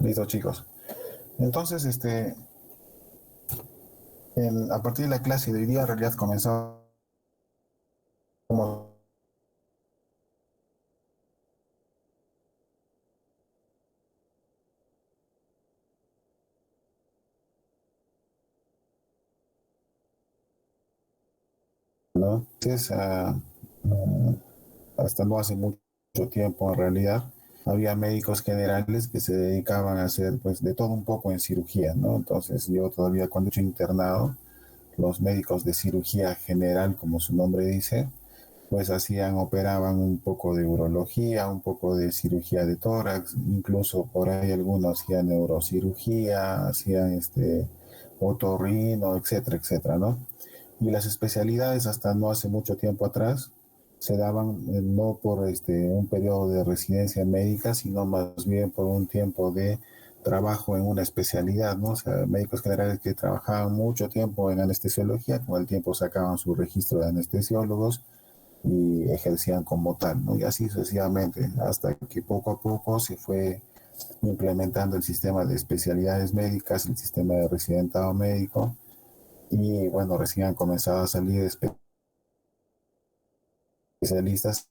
Listo, chicos. Entonces, a partir de la clase de hoy día, en realidad comenzamos, ¿no? Entonces, hasta no hace mucho tiempo, en realidad, había médicos generales que se dedicaban a hacer, pues, de todo un poco en cirugía, ¿no? Entonces, yo todavía cuando he hecho internado, los médicos de cirugía general, como su nombre dice, pues operaban un poco de urología, un poco de cirugía de tórax, incluso por ahí algunos hacían neurocirugía, hacían otorrino, etcétera, etcétera, ¿no? Y las especialidades hasta no hace mucho tiempo atrás se daban no por un periodo de residencia médica, sino más bien por un tiempo de trabajo en una especialidad, ¿no? O sea, médicos generales que trabajaban mucho tiempo en anestesiología, con el tiempo sacaban su registro de anestesiólogos y ejercían como tal, ¿no? Y así sucesivamente, hasta que poco a poco se fue implementando el sistema de especialidades médicas, el sistema de residentado médico, y bueno, recién han comenzado a salir especialistas.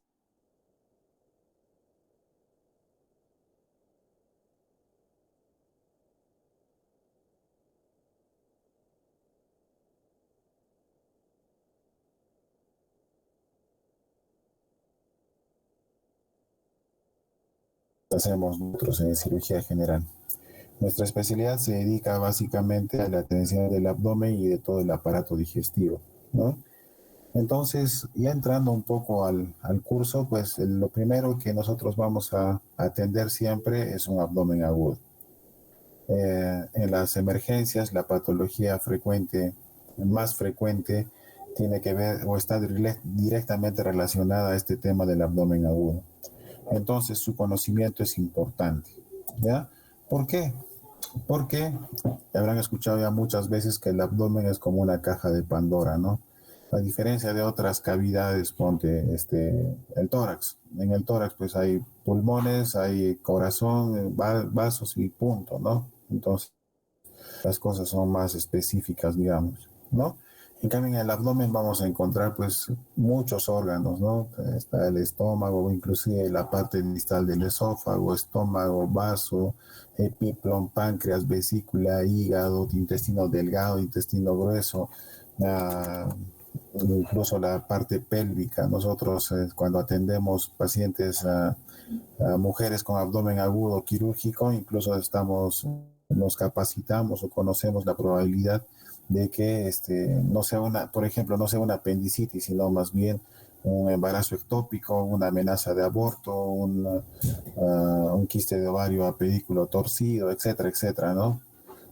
Hacemos nosotros en cirugía general. Nuestra especialidad se dedica básicamente a la atención del abdomen y de todo el aparato digestivo, ¿no? Entonces, ya entrando un poco al curso, pues lo primero que nosotros vamos a atender siempre es un abdomen agudo. En las emergencias, la patología frecuente, más frecuente, tiene que ver o está directamente relacionada a este tema del abdomen agudo. Entonces, su conocimiento es importante. ¿Ya? ¿Por qué? Porque habrán escuchado ya muchas veces que el abdomen es como una caja de Pandora, ¿no? A diferencia de otras cavidades, ponte el tórax. En el tórax, pues hay pulmones, hay corazón, vasos y punto, ¿no? Entonces, las cosas son más específicas, digamos, ¿no? En cambio, en el abdomen vamos a encontrar, pues, muchos órganos, ¿no? Está el estómago, inclusive la parte distal del esófago, estómago, vaso, epiplón, páncreas, vesícula, hígado, intestino delgado, intestino grueso, incluso la parte pélvica. Nosotros, cuando atendemos pacientes a mujeres con abdomen agudo quirúrgico, incluso nos capacitamos o conocemos la probabilidad de que no sea por ejemplo, no sea una apendicitis, sino más bien un embarazo ectópico, una amenaza de aborto, un quiste de ovario a pedículo torcido, etcétera, etcétera, ¿no?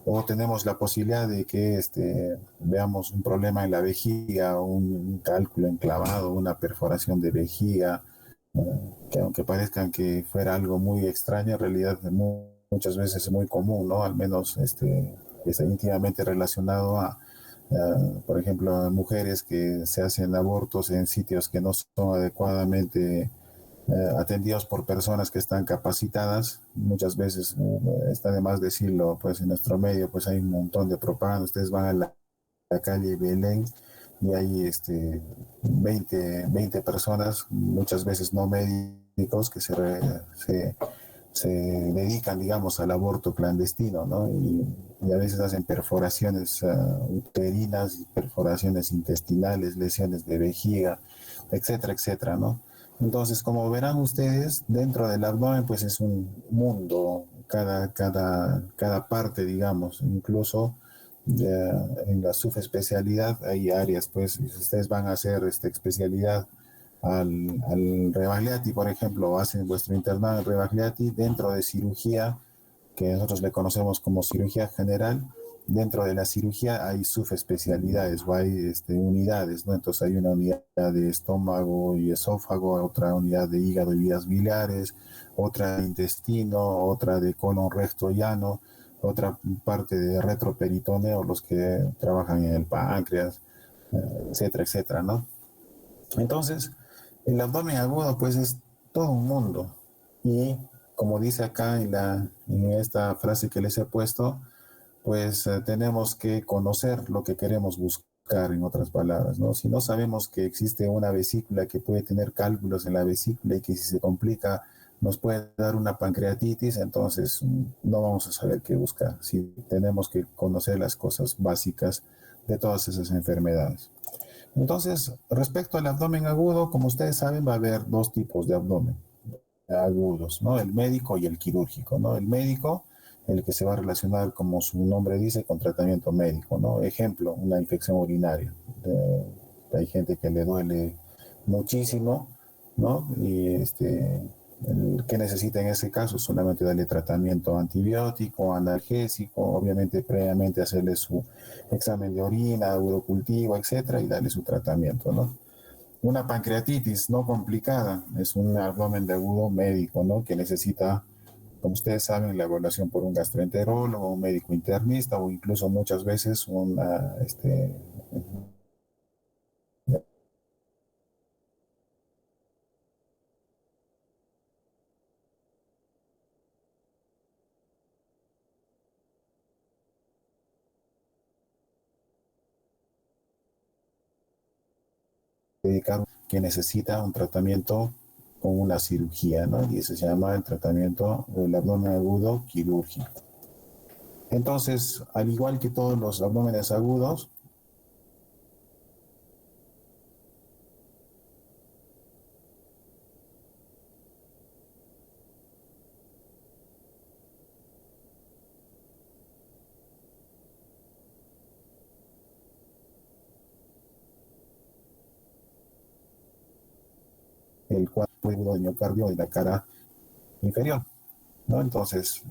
O tenemos la posibilidad de que veamos un problema en la vejiga, un cálculo enclavado, una perforación de vejiga, que aunque parezcan que fuera algo muy extraño, en realidad muchas veces es muy común, ¿no? Al menos está íntimamente relacionado por ejemplo, mujeres que se hacen abortos en sitios que no son adecuadamente atendidos por personas que están capacitadas. Muchas veces, está de más decirlo, pues en nuestro medio pues hay un montón de propaganda. Ustedes van a la calle Belén y hay 20 personas, muchas veces no médicos, que se dedican, digamos, al aborto clandestino, ¿no? Y a veces hacen perforaciones uterinas, perforaciones intestinales, lesiones de vejiga, etcétera, etcétera, ¿no? Entonces, como verán ustedes, dentro del abdomen, pues es un mundo, cada parte, digamos, incluso en la subespecialidad hay áreas, pues, si ustedes van a hacer esta especialidad al Rebagliati, por ejemplo, hacen vuestro internado en Rebagliati dentro de cirugía, que nosotros le conocemos como cirugía general. Dentro de la cirugía hay subespecialidades o hay unidades, ¿no? Entonces hay una unidad de estómago y esófago, otra unidad de hígado y vías biliares, otra de intestino, otra de colon recto llano, otra parte de retroperitoneo, los que trabajan en el páncreas, etcétera, etcétera, ¿no? Entonces, el abdomen agudo, pues es todo un mundo. Y como dice acá en esta frase que les he puesto, pues tenemos que conocer lo que queremos buscar, en otras palabras, ¿no? Si no sabemos que existe una vesícula que puede tener cálculos en la vesícula y que si se complica nos puede dar una pancreatitis, entonces no vamos a saber qué buscar. Si tenemos que conocer las cosas básicas de todas esas enfermedades. Entonces, respecto al abdomen agudo, como ustedes saben, va a haber dos tipos de abdomen agudos, ¿no? El médico y el quirúrgico, ¿no? El médico, el que se va a relacionar, como su nombre dice, con tratamiento médico, ¿no? Ejemplo, una infección urinaria. Hay gente que le duele muchísimo, ¿no? Y el que necesita en ese caso solamente darle tratamiento antibiótico, analgésico, obviamente previamente hacerle su examen de orina, urocultivo, etcétera, y darle su tratamiento, ¿no? Una pancreatitis no complicada es un abdomen de agudo médico, ¿no? Que necesita, como ustedes saben, la evaluación por un gastroenterólogo, un médico internista o incluso muchas veces dedicado que necesita un tratamiento con una cirugía, ¿no? Y ese se llama el tratamiento del abdomen agudo quirúrgico. Entonces, al igual que todos los abdómenes agudos, el cuadro de miocardio de la cara inferior, ¿no? Entonces,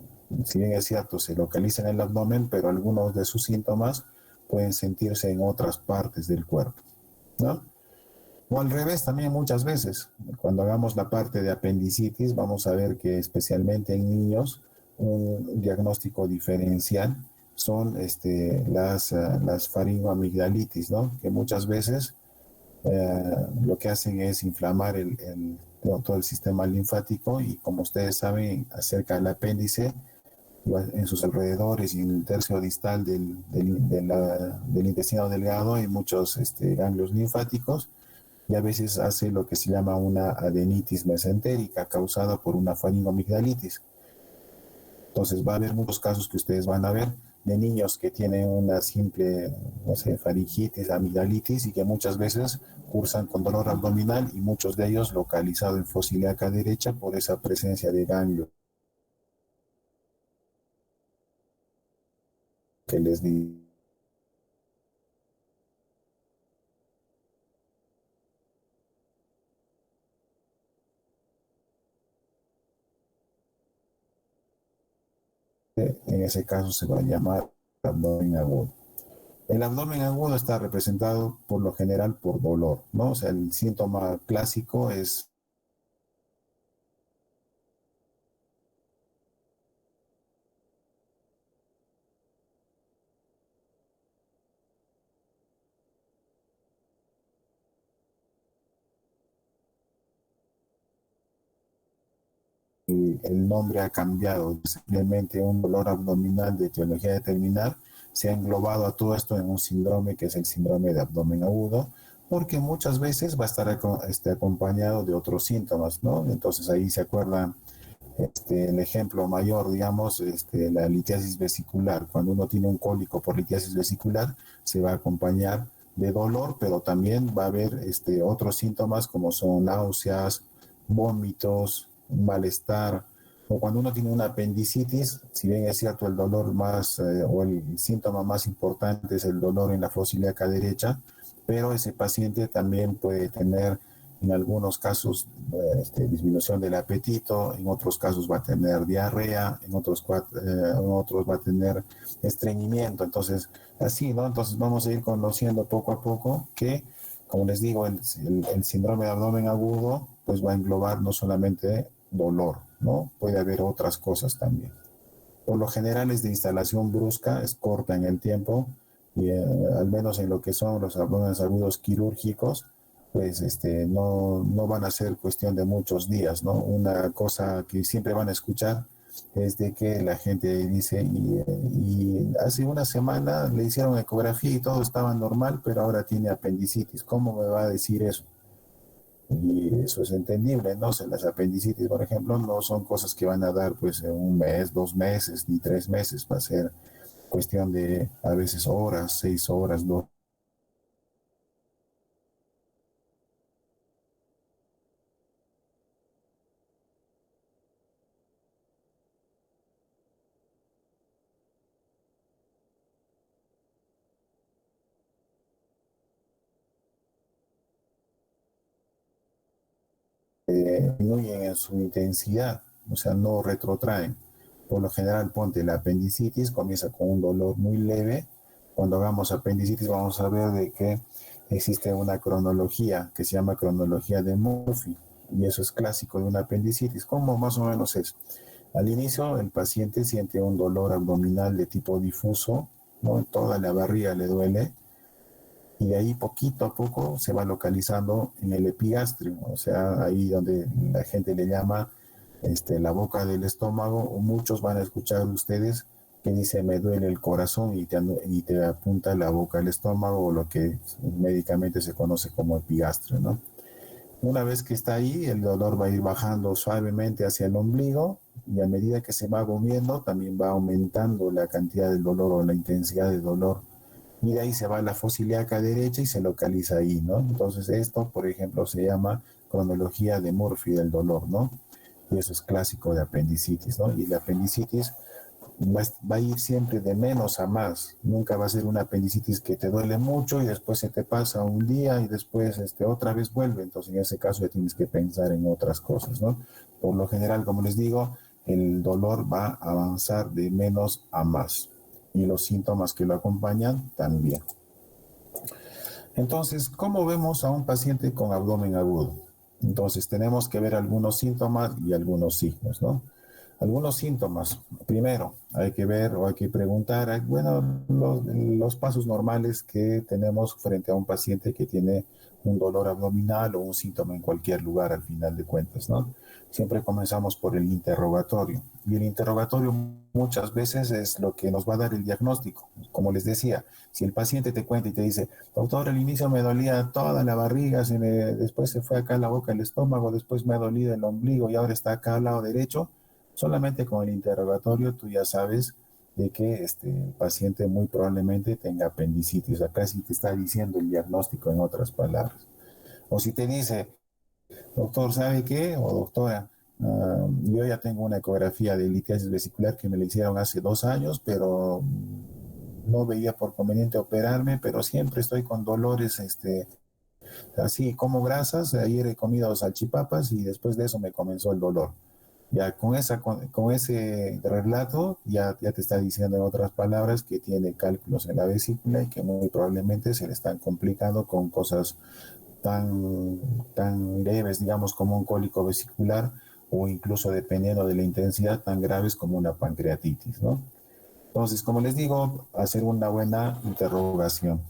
si bien es cierto, se localiza en el abdomen, pero algunos de sus síntomas pueden sentirse en otras partes del cuerpo, ¿no? O al revés también muchas veces. Cuando hagamos la parte de apendicitis, vamos a ver que especialmente en niños un diagnóstico diferencial son las faringoamigdalitis, ¿no? Que muchas veces lo que hacen es inflamar todo el sistema linfático y como ustedes saben, acerca del apéndice, en sus alrededores y en el tercio distal del intestino delgado hay muchos ganglios linfáticos y a veces hace lo que se llama una adenitis mesentérica causada por una faringomigdalitis. Entonces va a haber muchos casos que ustedes van a ver de niños que tienen una simple, no sé, faringitis, amigdalitis y que muchas veces cursan con dolor abdominal y muchos de ellos localizados en fosa ilíaca derecha por esa presencia de ganglio que les di en ese caso se va a llamar abdomen agudo. El abdomen agudo está representado por lo general por dolor, ¿no? O sea, el síntoma clásico es el nombre ha cambiado, simplemente un dolor abdominal de etiología determinada se ha englobado a todo esto en un síndrome que es el síndrome de abdomen agudo, porque muchas veces va a estar acompañado de otros síntomas, ¿no? Entonces ahí se acuerdan el ejemplo mayor, digamos, la litiasis vesicular. Cuando uno tiene un cólico por litiasis vesicular, se va a acompañar de dolor, pero también va a haber otros síntomas como son náuseas, vómitos, malestar. O cuando uno tiene una apendicitis, si bien es cierto el dolor más o el síntoma más importante es el dolor en la fosa ilíaca derecha, pero ese paciente también puede tener en algunos casos disminución del apetito, en otros casos va a tener diarrea, en otros va a tener estreñimiento. Entonces, así, ¿no? Entonces vamos a ir conociendo poco a poco que, como les digo, el síndrome de abdomen agudo pues va a englobar no solamente dolor, ¿no? Puede haber otras cosas también. Por lo general es de instalación brusca, es corta en el tiempo y al menos en lo que son los abdomenes agudos quirúrgicos, pues no van a ser cuestión de muchos días, ¿no? Una cosa que siempre van a escuchar es de que la gente dice, y hace una semana le hicieron ecografía y todo estaba normal, pero ahora tiene apendicitis. ¿Cómo me va a decir eso? Y eso es entendible, ¿no? O sea, las apendicitis, por ejemplo, no son cosas que van a dar pues en un mes, 2 meses, ni 3 meses. Va a ser cuestión de a veces horas, 6 horas, ¿no? Disminuyen en su intensidad, o sea, no retrotraen. Por lo general, ponte la apendicitis, comienza con un dolor muy leve. Cuando hagamos apendicitis vamos a ver de que existe una cronología que se llama cronología de Murphy, y eso es clásico de una apendicitis. ¿Cómo más o menos es? Al inicio el paciente siente un dolor abdominal de tipo difuso, ¿no? Toda la barriga le duele, y de ahí poquito a poco se va localizando en el epigastrio, o sea, ahí donde la gente le llama la boca del estómago, o muchos van a escuchar ustedes que dice me duele el corazón y te apunta la boca al estómago, o lo que médicamente se conoce como epigastrio, ¿no? Una vez que está ahí, el dolor va a ir bajando suavemente hacia el ombligo, y a medida que se va moviendo también va aumentando la cantidad del dolor o la intensidad del dolor, y de ahí se va a la fosa ilíaca derecha y se localiza ahí, ¿no? Entonces esto, por ejemplo, se llama cronología de Murphy del dolor, ¿no? Y eso es clásico de apendicitis, ¿no? Y la apendicitis va a ir siempre de menos a más. Nunca va a ser una apendicitis que te duele mucho y después se te pasa un día y después otra vez vuelve. Entonces en ese caso ya tienes que pensar en otras cosas, ¿no? Por lo general, como les digo, el dolor va a avanzar de menos a más, y los síntomas que lo acompañan también. Entonces, ¿cómo vemos a un paciente con abdomen agudo? Entonces, tenemos que ver algunos síntomas y algunos signos, ¿no? Algunos síntomas. Primero, hay que ver o hay que preguntar, bueno, los pasos normales que tenemos frente a un paciente que tiene un dolor abdominal o un síntoma en cualquier lugar, al final de cuentas, ¿no? Siempre comenzamos por el interrogatorio. Y el interrogatorio muchas veces es lo que nos va a dar el diagnóstico. Como les decía, si el paciente te cuenta y te dice, doctor, al inicio me dolía toda la barriga, después se fue acá la boca, el estómago, después me ha dolido el ombligo y ahora está acá al lado derecho, solamente con el interrogatorio tú ya sabes de que el paciente muy probablemente tenga apendicitis. Acá sí te está diciendo el diagnóstico en otras palabras. O si te dice, doctor, ¿sabe qué? O doctora, yo ya tengo una ecografía de litiasis vesicular que me la hicieron hace 2 años, pero no veía por conveniente operarme, pero siempre estoy con dolores, así como grasas. Ayer he comido salchipapas y después de eso me comenzó el dolor. Ya con ese relato ya te está diciendo en otras palabras que tiene cálculos en la vesícula y que muy probablemente se le están complicando con cosas tan leves, digamos, como un cólico vesicular, o incluso, dependiendo de la intensidad, tan graves como una pancreatitis, ¿no? Entonces, como les digo, hacer una buena interrogación.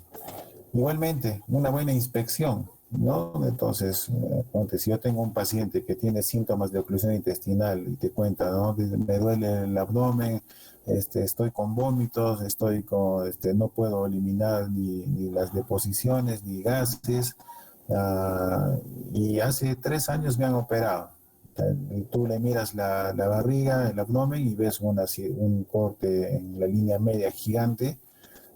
Igualmente, una buena inspección, ¿no? Entonces, ponte, si yo tengo un paciente que tiene síntomas de oclusión intestinal y te cuenta, ¿no? Me duele el abdomen, estoy con vómitos, no puedo eliminar ni las deposiciones ni gases, y hace 3 años me han operado. Y tú le miras la barriga, el abdomen, y ves un corte en la línea media gigante.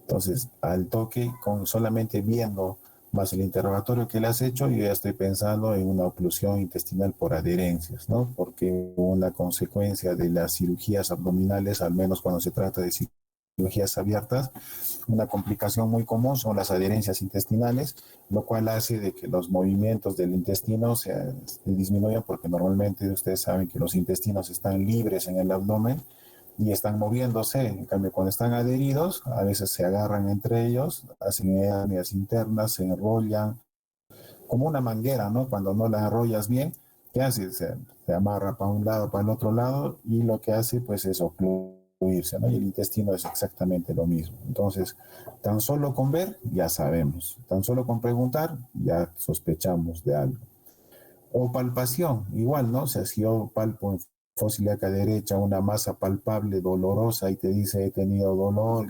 Entonces, al toque, con solamente viendo más el interrogatorio que le has hecho, yo ya estoy pensando en una oclusión intestinal por adherencias, ¿no? Porque una consecuencia de las cirugías abdominales, al menos cuando se trata de cirugías abiertas, una complicación muy común son las adherencias intestinales, lo cual hace de que los movimientos del intestino se disminuyan, porque normalmente ustedes saben que los intestinos están libres en el abdomen y están moviéndose. En cambio, cuando están adheridos, a veces se agarran entre ellos, hacen hernias internas, se enrollan, como una manguera, ¿no? Cuando no la enrollas bien, ¿qué hace? Se amarra para un lado, para el otro lado, y lo que hace, pues, es ocluir distribuirse, ¿no? Y el intestino es exactamente lo mismo. Entonces, tan solo con ver ya sabemos, tan solo con preguntar ya sospechamos de algo. O palpación, igual, ¿no? O sea, si yo palpo en fósil acá derecha una masa palpable, dolorosa, y te dice he tenido dolor,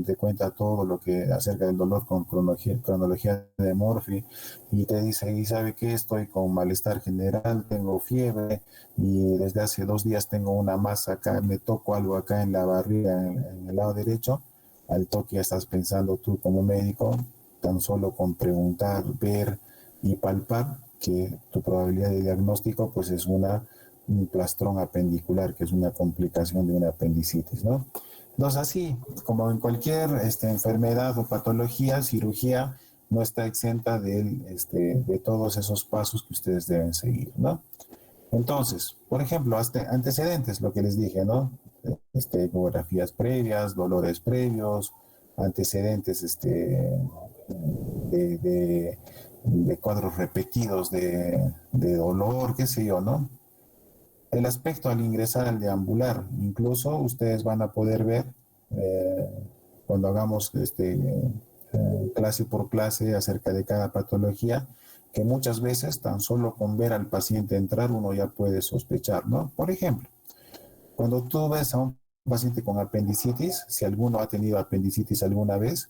te cuenta todo lo que acerca del dolor con cronología de Morphy, y te dice, y sabe que estoy con malestar general, tengo fiebre, y desde hace 2 días tengo una masa acá, me toco algo acá en la barriga, en el lado derecho, al toque ya estás pensando tú como médico, tan solo con preguntar, ver y palpar, que tu probabilidad de diagnóstico pues es un plastrón apendicular, que es una complicación de una apendicitis, ¿no? Entonces así, como en cualquier enfermedad o patología, cirugía no está exenta de todos esos pasos que ustedes deben seguir, ¿no? Entonces, por ejemplo, antecedentes, lo que les dije, ¿no? Ecografías previas, dolores previos, antecedentes de, de, de cuadros repetidos de dolor, qué sé yo, ¿no? El aspecto al ingresar al deambular, incluso ustedes van a poder ver eh, cuando hagamos clase por clase acerca de cada patología, que muchas veces tan solo con ver al paciente entrar uno ya puede sospechar, ¿no? Por ejemplo, cuando tú ves a un paciente con apendicitis, si alguno ha tenido apendicitis alguna vez,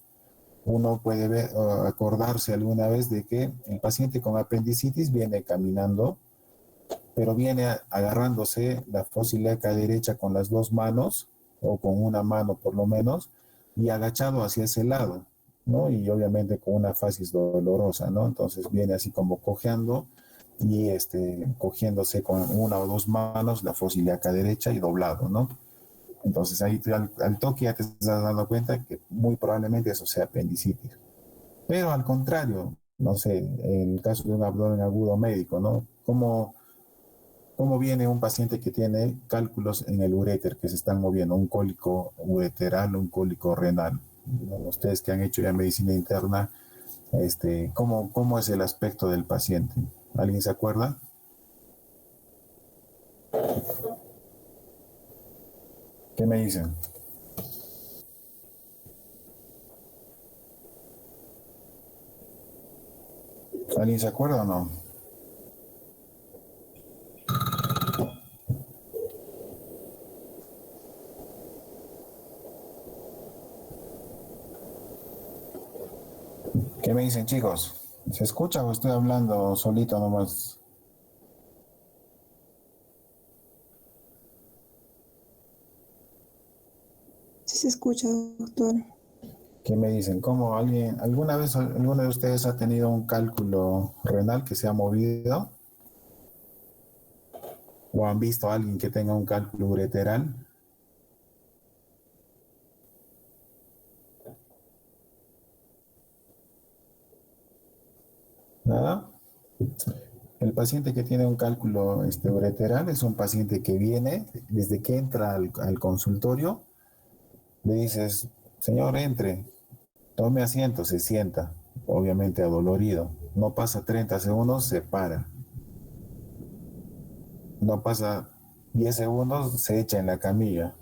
uno puede ver, acordarse alguna vez de que el paciente con apendicitis viene caminando, pero viene agarrándose la fosileca derecha con las dos manos, o con una mano por lo menos, y agachado hacia ese lado, ¿no? Y obviamente con una fasis dolorosa, ¿no? Entonces viene así como cojeando y cogiéndose con una o dos manos la fosileca derecha y doblado, ¿no? Entonces ahí al toque ya te estás dando cuenta que muy probablemente eso sea apendicitis. Pero al contrario, no sé, en el caso de un abdomen agudo médico, ¿no? ¿Cómo viene un paciente que tiene cálculos en el uréter que se están moviendo, un cólico ureteral o un cólico renal? Ustedes que han hecho ya medicina interna, ¿cómo es el aspecto del paciente? ¿Alguien se acuerda? ¿Qué me dicen? ¿Alguien se acuerda o no? ¿Qué me dicen, chicos? ¿Se escucha o estoy hablando solito nomás? Sí se escucha, doctor. ¿Qué me dicen? ¿Alguna vez alguno de ustedes ha tenido un cálculo renal que se ha movido? ¿O han visto a alguien que tenga un cálculo ureteral? ¿Nada? El paciente que tiene un cálculo ureteral es un paciente que viene, desde que entra al consultorio, le dices, señor, entre, tome asiento, se sienta, obviamente adolorido. No pasa 30 segundos, se para. No pasa 10 segundos, se echa en la camilla.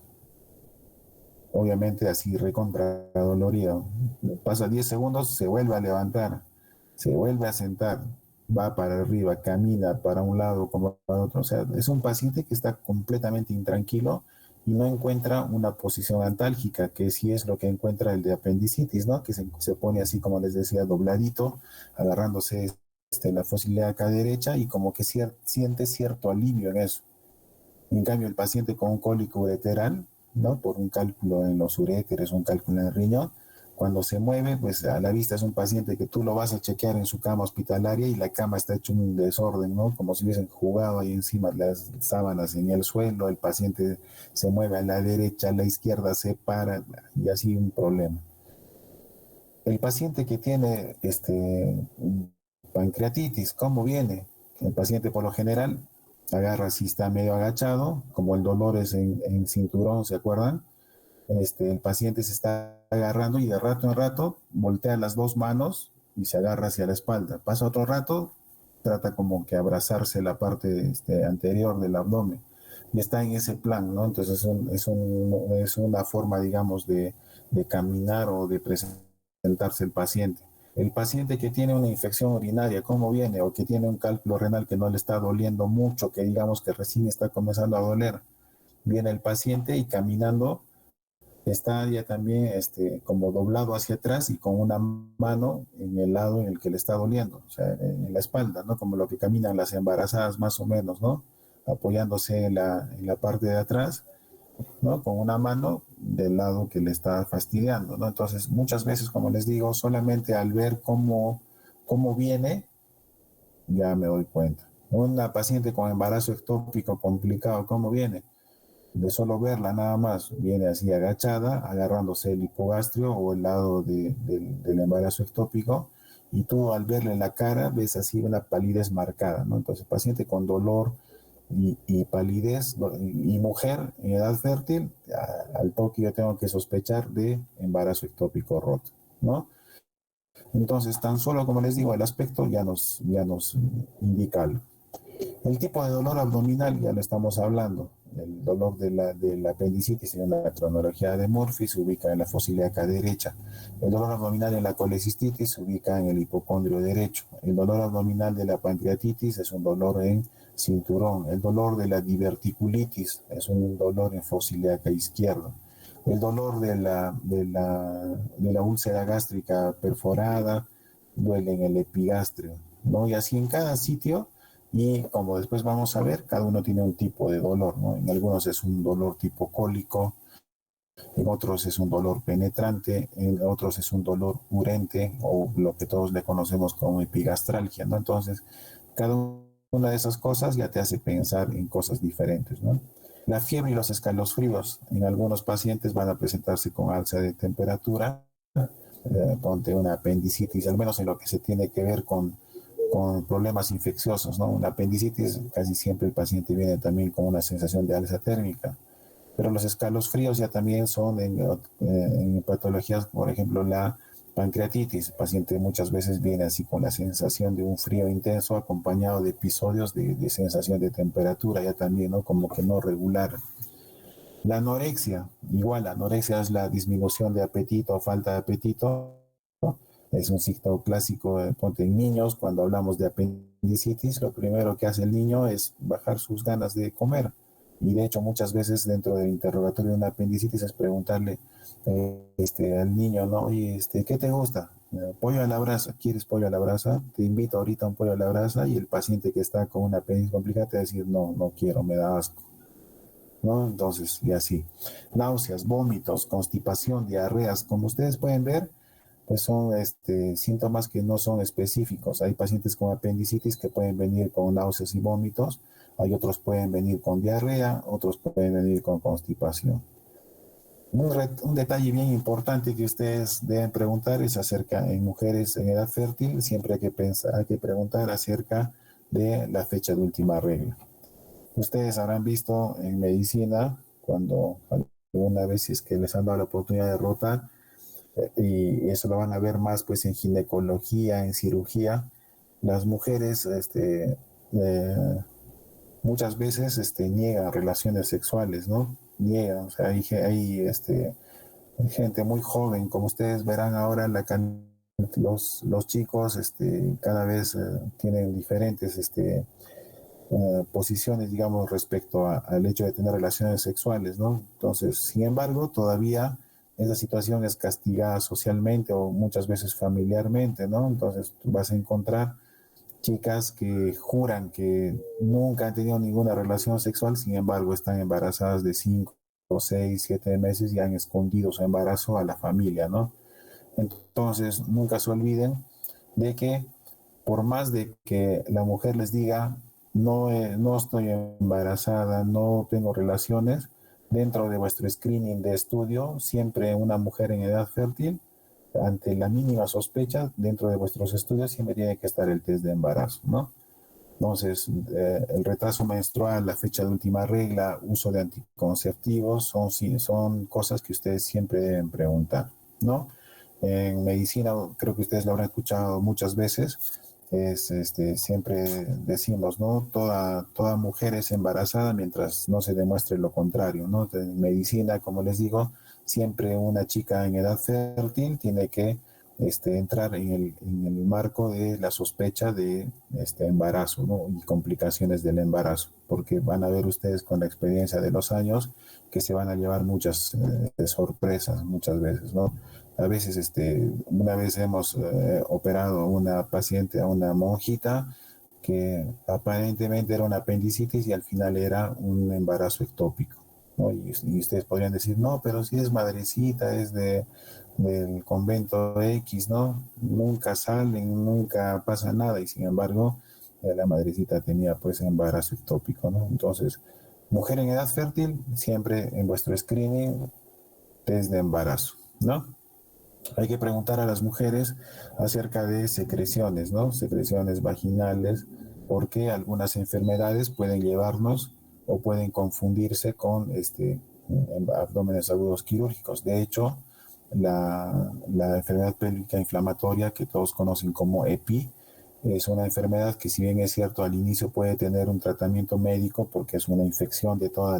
Obviamente así recontra dolorido. Pasa 10 segundos, se vuelve a levantar, se vuelve a sentar, va para arriba, camina para un lado como para otro. O sea, es un paciente que está completamente intranquilo y no encuentra una posición antálgica, que sí es lo que encuentra el de apendicitis, ¿no? Que se pone así, como les decía, dobladito, agarrándose la fosilea acá derecha, y como que siente cierto alivio en eso. En cambio, el paciente con un cólico ureteral, ¿no? Por un cálculo en los uréteres, un cálculo en el riñón, cuando se mueve, pues a la vista es un paciente que tú lo vas a chequear en su cama hospitalaria y la cama está hecho un desorden, ¿no? Como si hubiesen jugado ahí encima las sábanas en el suelo, el paciente se mueve a la derecha, a la izquierda, se para, y así un problema. El paciente que tiene pancreatitis, ¿cómo viene? El paciente por lo general agarra, si está medio agachado, como el dolor es en cinturón, ¿se acuerdan? El paciente se está agarrando y de rato en rato voltea las dos manos y se agarra hacia la espalda. Pasa otro rato, trata como que abrazarse la parte anterior del abdomen. y está en ese plan, ¿no? Entonces es una forma, digamos, de caminar o de presentarse el paciente. El paciente que tiene una infección urinaria, ¿cómo viene? O que tiene un cálculo renal que no le está doliendo mucho, que digamos que recién está comenzando a doler. Viene el paciente y caminando está ya también como doblado hacia atrás y con una mano en el lado en el que le está doliendo, o sea, en la espalda, ¿no? Como lo que caminan las embarazadas más o menos, ¿no? Apoyándose en la parte de atrás, ¿no? Con una mano del lado que le está fastidiando, ¿no? Entonces, muchas veces, como les digo, solamente al ver cómo viene, ya me doy cuenta. Una paciente con embarazo ectópico complicado, ¿cómo viene? De solo verla nada más, viene así agachada, agarrándose el hipogastrio o el lado del embarazo ectópico, y tú al verle la cara ves así una palidez marcada, ¿no? Entonces, paciente con dolor y palidez y mujer en edad fértil, al toque yo tengo que sospechar de embarazo ectópico roto, ¿no? Entonces, tan solo como les digo, el aspecto ya nos indica algo. El tipo de dolor abdominal ya lo estamos hablando. El dolor de la apendicitis en la cronología de Murphy se ubica en la fosa ilíaca derecha. El dolor abdominal en la colecistitis se ubica en el hipocondrio derecho. El dolor abdominal de la pancreatitis es un dolor en cinturón. El dolor de la diverticulitis es un dolor en fosa ilíaca izquierda. El dolor de la úlcera gástrica perforada duele en el epigastrio, ¿no? Y así en cada sitio, y como después vamos a ver, cada uno tiene un tipo de dolor, ¿no? En algunos es un dolor tipo cólico, en otros es un dolor penetrante, en otros es un dolor urente o lo que todos le conocemos como epigastralgia, ¿no? Entonces, cada una de esas cosas ya te hace pensar en cosas diferentes, ¿no? La fiebre y los escalofríos en algunos pacientes van a presentarse con alza de temperatura, ponte una apendicitis, al menos en lo que se tiene que ver con problemas infecciosos, ¿no? Una apendicitis, casi siempre el paciente viene también con una sensación de alza térmica, pero los escalofríos ya también son en patologías, por ejemplo, la pancreatitis. El paciente muchas veces viene así con la sensación de un frío intenso acompañado de episodios de sensación de temperatura, ya también, ¿no? Como que no regular. La anorexia, igual, la anorexia es la disminución de apetito o falta de apetito. Es un signo clásico, ponte en niños, cuando hablamos de apendicitis, lo primero que hace el niño es bajar sus ganas de comer. Y de hecho, muchas veces dentro del interrogatorio de una apendicitis es preguntarle al niño, ¿no? Oye, ¿qué te gusta? Pollo a la brasa. ¿Quieres pollo a la brasa? Te invito ahorita a un pollo a la brasa, y el paciente que está con una apendicitis complicada te va a decir, no, no quiero, me da asco, ¿no? Entonces, y así. Náuseas, vómitos, constipación, diarreas, como ustedes pueden ver, pues son síntomas que no son específicos. Hay pacientes con apendicitis que pueden venir con náuseas y vómitos, hay otros pueden venir con diarrea, otros pueden venir con constipación. Un detalle bien importante que ustedes deben preguntar es acerca en mujeres en edad fértil, siempre hay que preguntar acerca de la fecha de última regla. Ustedes habrán visto en medicina, cuando alguna vez es que les han dado la oportunidad de rotar, y eso lo van a ver más pues en ginecología, en cirugía, las mujeres muchas veces niegan relaciones sexuales, ¿no? Niegan, o sea, hay gente muy joven, como ustedes verán ahora, los chicos cada vez tienen diferentes posiciones, digamos, respecto al hecho de tener relaciones sexuales, ¿no? Entonces, sin embargo, todavía esa situación es castigada socialmente o muchas veces familiarmente, ¿no? Entonces, tú vas a encontrar chicas que juran que nunca han tenido ninguna relación sexual, sin embargo, están embarazadas de 5, 6, 7 meses y han escondido su embarazo a la familia, ¿no? Entonces, nunca se olviden de que por más de que la mujer les diga, no, no estoy embarazada, no tengo relaciones, dentro de vuestro screening de estudio, siempre una mujer en edad fértil, ante la mínima sospecha, dentro de vuestros estudios siempre tiene que estar el test de embarazo, ¿no? Entonces, el retraso menstrual, la fecha de última regla, uso de anticonceptivos, son cosas que ustedes siempre deben preguntar, ¿no? En medicina, creo que ustedes lo habrán escuchado muchas veces, siempre decimos, ¿no? Toda mujer es embarazada mientras no se demuestre lo contrario, ¿no? En medicina, como les digo, siempre una chica en edad fértil tiene que entrar en el marco de la sospecha de embarazo, ¿no? Y complicaciones del embarazo, porque van a ver ustedes con la experiencia de los años que se van a llevar muchas sorpresas muchas veces, ¿no? A veces, una vez hemos operado a una paciente, a una monjita, que aparentemente era una apendicitis y al final era un embarazo ectópico, ¿no? Y ustedes podrían decir, no, pero si es madrecita, es del convento X, ¿no? Nunca salen, nunca pasa nada, y sin embargo, la madrecita tenía pues embarazo ectópico, ¿no? Entonces, mujer en edad fértil, siempre en vuestro screening, test de embarazo, ¿no? Hay que preguntar a las mujeres acerca de secreciones, ¿no? Secreciones vaginales, porque algunas enfermedades pueden llevarnos o pueden confundirse con abdómenes agudos quirúrgicos. De hecho, la enfermedad pélvica inflamatoria que todos conocen como EPI es una enfermedad que, si bien es cierto, al inicio puede tener un tratamiento médico porque es una infección de todos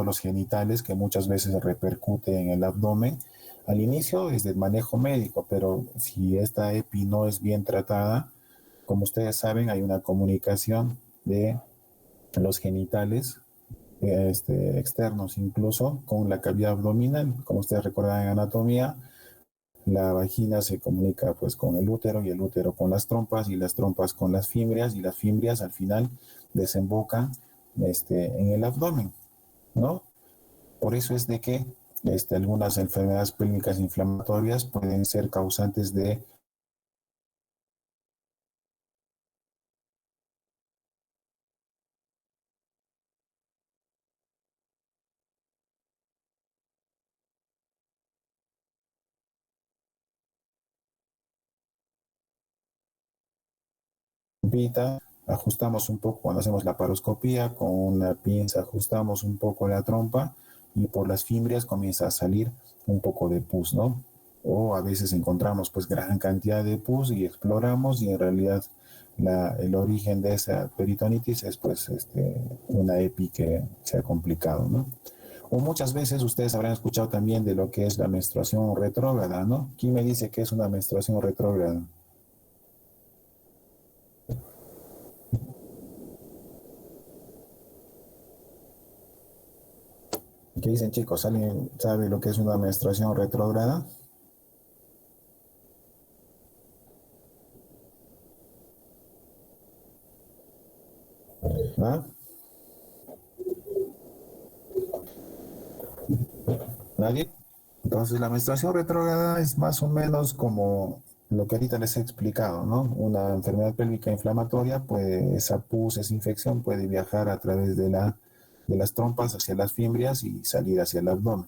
los genitales que muchas veces repercute en el abdomen. Al inicio es del manejo médico, pero si esta EPI no es bien tratada, como ustedes saben, hay una comunicación de los genitales externos, incluso con la cavidad abdominal. Como ustedes recuerdan en anatomía, la vagina se comunica pues con el útero, y el útero con las trompas, y las trompas con las fimbrias, y las fimbrias al final desembocan en el abdomen, ¿no? Por eso es de que algunas enfermedades pélvicas inflamatorias pueden ser causantes de trompita. Ajustamos un poco cuando hacemos la paroscopía, con una pinza ajustamos un poco la trompa, y por las fimbrias comienza a salir un poco de pus, ¿no? O a veces encontramos pues gran cantidad de pus y exploramos, y en realidad el origen de esa peritonitis es pues una EPI que se ha complicado, ¿no? O muchas veces ustedes habrán escuchado también de lo que es la menstruación retrógrada, ¿no? ¿Quién me dice que es una menstruación retrógrada? ¿Qué dicen, chicos? ¿Alguien sabe lo que es una menstruación retrógrada? ¿Ah? ¿Nadie? Entonces, la menstruación retrógrada es más o menos como lo que ahorita les he explicado, ¿no? Una enfermedad pélvica inflamatoria, pues esa pus, esa infección puede viajar a través de las trompas hacia las fimbrias y salir hacia el abdomen.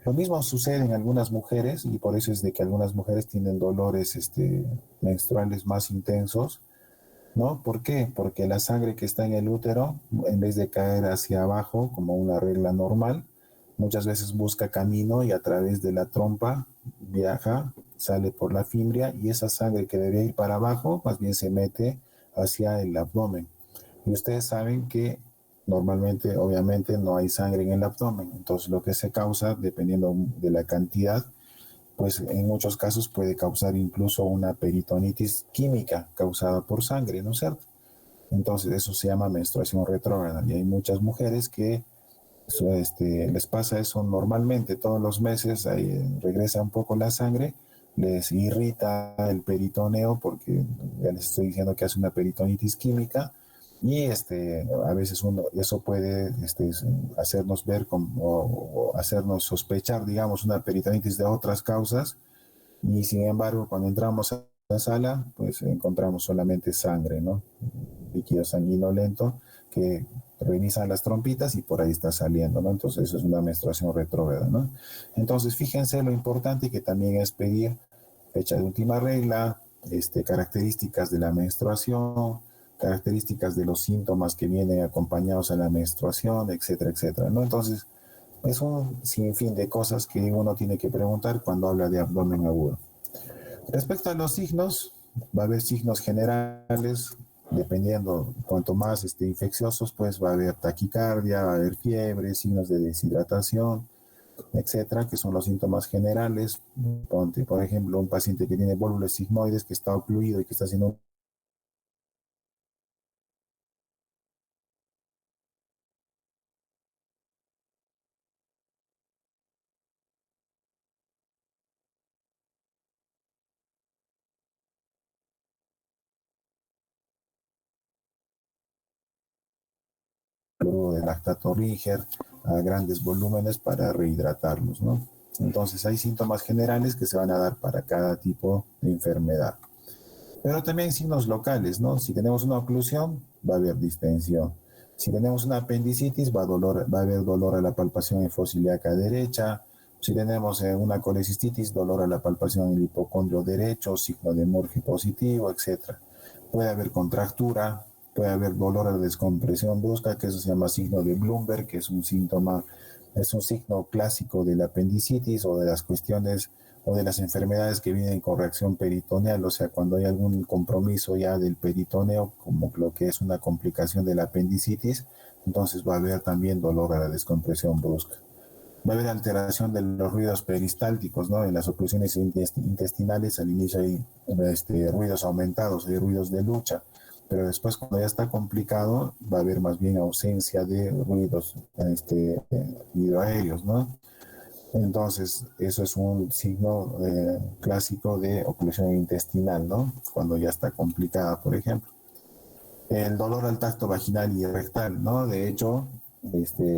Lo mismo sucede en algunas mujeres, y por eso es de que algunas mujeres tienen dolores menstruales más intensos, ¿no? ¿Por qué? Porque la sangre que está en el útero, en vez de caer hacia abajo como una regla normal, muchas veces busca camino y a través de la trompa viaja, sale por la fimbria, y esa sangre que debería ir para abajo, más bien se mete hacia el abdomen. Y ustedes saben que normalmente, obviamente, no hay sangre en el abdomen. Entonces, lo que se causa, dependiendo de la cantidad, pues en muchos casos puede causar incluso una peritonitis química causada por sangre, ¿no es cierto? Entonces eso se llama menstruación retrógrada, y hay muchas mujeres que les pasa eso normalmente todos los meses, ahí regresa un poco la sangre, les irrita el peritoneo porque ya les estoy diciendo que hace una peritonitis química, y a veces eso puede hacernos ver o hacernos sospechar, digamos, una peritonitis de otras causas, y sin embargo cuando entramos a la sala pues encontramos solamente sangre, ¿no? Líquido sanguinolento que revisan las trompitas y por ahí está saliendo, ¿no? Entonces eso es una menstruación retrógrada, ¿no? Entonces fíjense lo importante que también es pedir fecha de última regla, características de la menstruación, características de los síntomas que vienen acompañados a la menstruación, etcétera, etcétera, ¿no? Entonces es un sinfín de cosas que uno tiene que preguntar cuando habla de abdomen agudo. Respecto a los signos, Va a haber signos generales, dependiendo, cuanto más infecciosos, pues va a haber taquicardia, va a haber fiebre, signos de deshidratación, etcétera, que son los síntomas generales. Ponte, por ejemplo, un paciente que tiene válvulas sigmoides, que está ocluido y que está haciendo cloruro de lactato Ringer a grandes volúmenes para rehidratarlos, ¿no? Entonces hay síntomas generales que se van a dar para cada tipo de enfermedad. Pero también signos locales, ¿no? Si tenemos una oclusión, va a haber distensión. Si tenemos una apendicitis, va a haber dolor a la palpación hifociliaca derecha. Si tenemos una colecistitis, dolor a la palpación en el hipocondrio derecho, signo de Murphy positivo, etc. Puede haber contractura, puede haber dolor a la descompresión brusca, que eso se llama signo de Bloomberg, que es un síntoma, es un signo clásico de la apendicitis o de las cuestiones o de las enfermedades que vienen con reacción peritoneal, o sea, cuando hay algún compromiso ya del peritoneo, como lo que es una complicación de la apendicitis, entonces va a haber también dolor a la descompresión brusca. Va a haber alteración de los ruidos peristálticos, ¿no? En las oclusiones intestinales al inicio hay ruidos aumentados, hay ruidos de lucha, pero después cuando ya está complicado va a haber más bien ausencia de ruidos hidroaéreos, ¿no? Entonces, eso es un signo clásico de oclusión intestinal, ¿no? Cuando ya está complicada, por ejemplo. El dolor al tacto vaginal y rectal, ¿no? De hecho,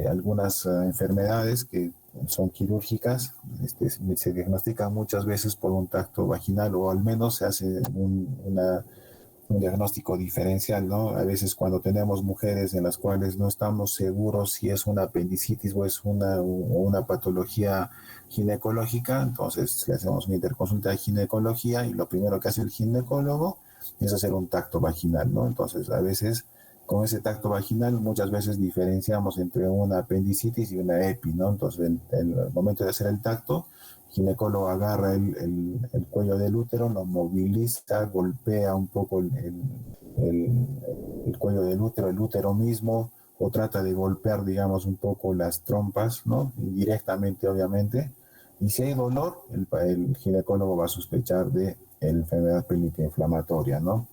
algunas enfermedades que son quirúrgicas se diagnostican muchas veces por un tacto vaginal o al menos se hace un diagnóstico diferencial, ¿no? A veces cuando tenemos mujeres en las cuales no estamos seguros si es una apendicitis o es una patología ginecológica, entonces le hacemos una interconsulta de ginecología y lo primero que hace el ginecólogo es hacer un tacto vaginal, ¿no? Entonces a veces con ese tacto vaginal muchas veces diferenciamos entre una apendicitis y una EPI, ¿no? Entonces en el momento de hacer el tacto, el ginecólogo agarra el cuello del útero, lo moviliza, golpea un poco el cuello del útero, el útero mismo, o trata de golpear, digamos, un poco las trompas, ¿no? Indirectamente, obviamente. Y si hay dolor, el ginecólogo va a sospechar de enfermedad pélvica inflamatoria, ¿no?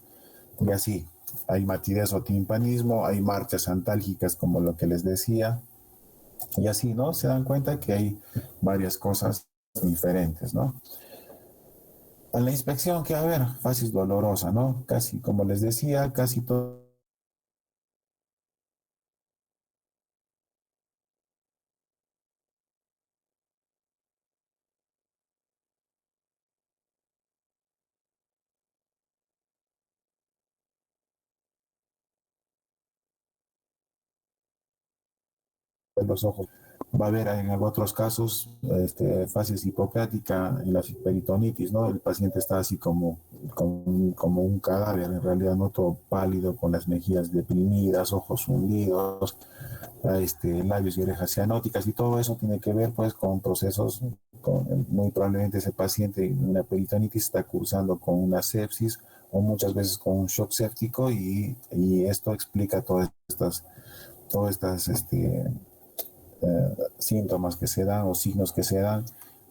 Y así, hay matidez o timpanismo, hay marchas antálgicas, como lo que les decía, y así, ¿no? Se dan cuenta que hay varias cosas diferentes, ¿no? En la inspección que va a haber, fases dolorosa, ¿no? Casi, como les decía, casi todos los ojos. Va a haber en otros casos fases hipocrática en la peritonitis, ¿no? El paciente está así como un cadáver, en realidad no todo pálido, con las mejillas deprimidas, ojos hundidos, labios y orejas cianóticas, y todo eso tiene que ver pues con procesos, muy probablemente ese paciente en una peritonitis está cursando con una sepsis o muchas veces con un shock séptico y esto explica todas estas síntomas que se dan o signos que se dan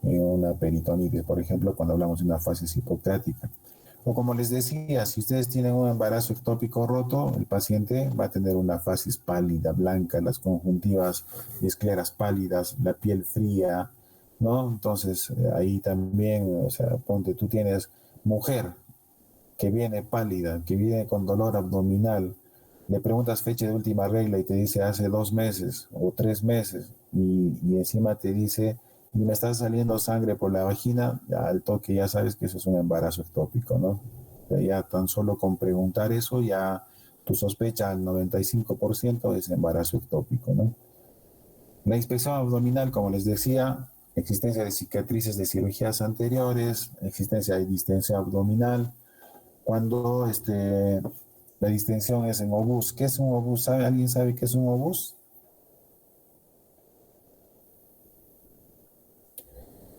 en una peritonitis, por ejemplo, cuando hablamos de una fase hipocrática. O como les decía, si ustedes tienen un embarazo ectópico roto, el paciente va a tener una fasis pálida, blanca, las conjuntivas y escleras pálidas, la piel fría, ¿no? Entonces, ahí también, o sea, ponte, tú tienes mujer que viene pálida, que viene con dolor abdominal, le preguntas fecha de última regla y te dice hace 2 meses o 3 meses y encima te dice y me está saliendo sangre por la vagina, ya al toque ya sabes que eso es un embarazo ectópico, ¿no? Ya tan solo con preguntar eso ya tu sospecha al 95% es embarazo ectópico, ¿no? La inspección abdominal, como les decía, existencia de cicatrices de cirugías anteriores, existencia de distensión abdominal, cuando la distensión es en obús. ¿Qué es un obús? ¿Alguien sabe qué es un obús?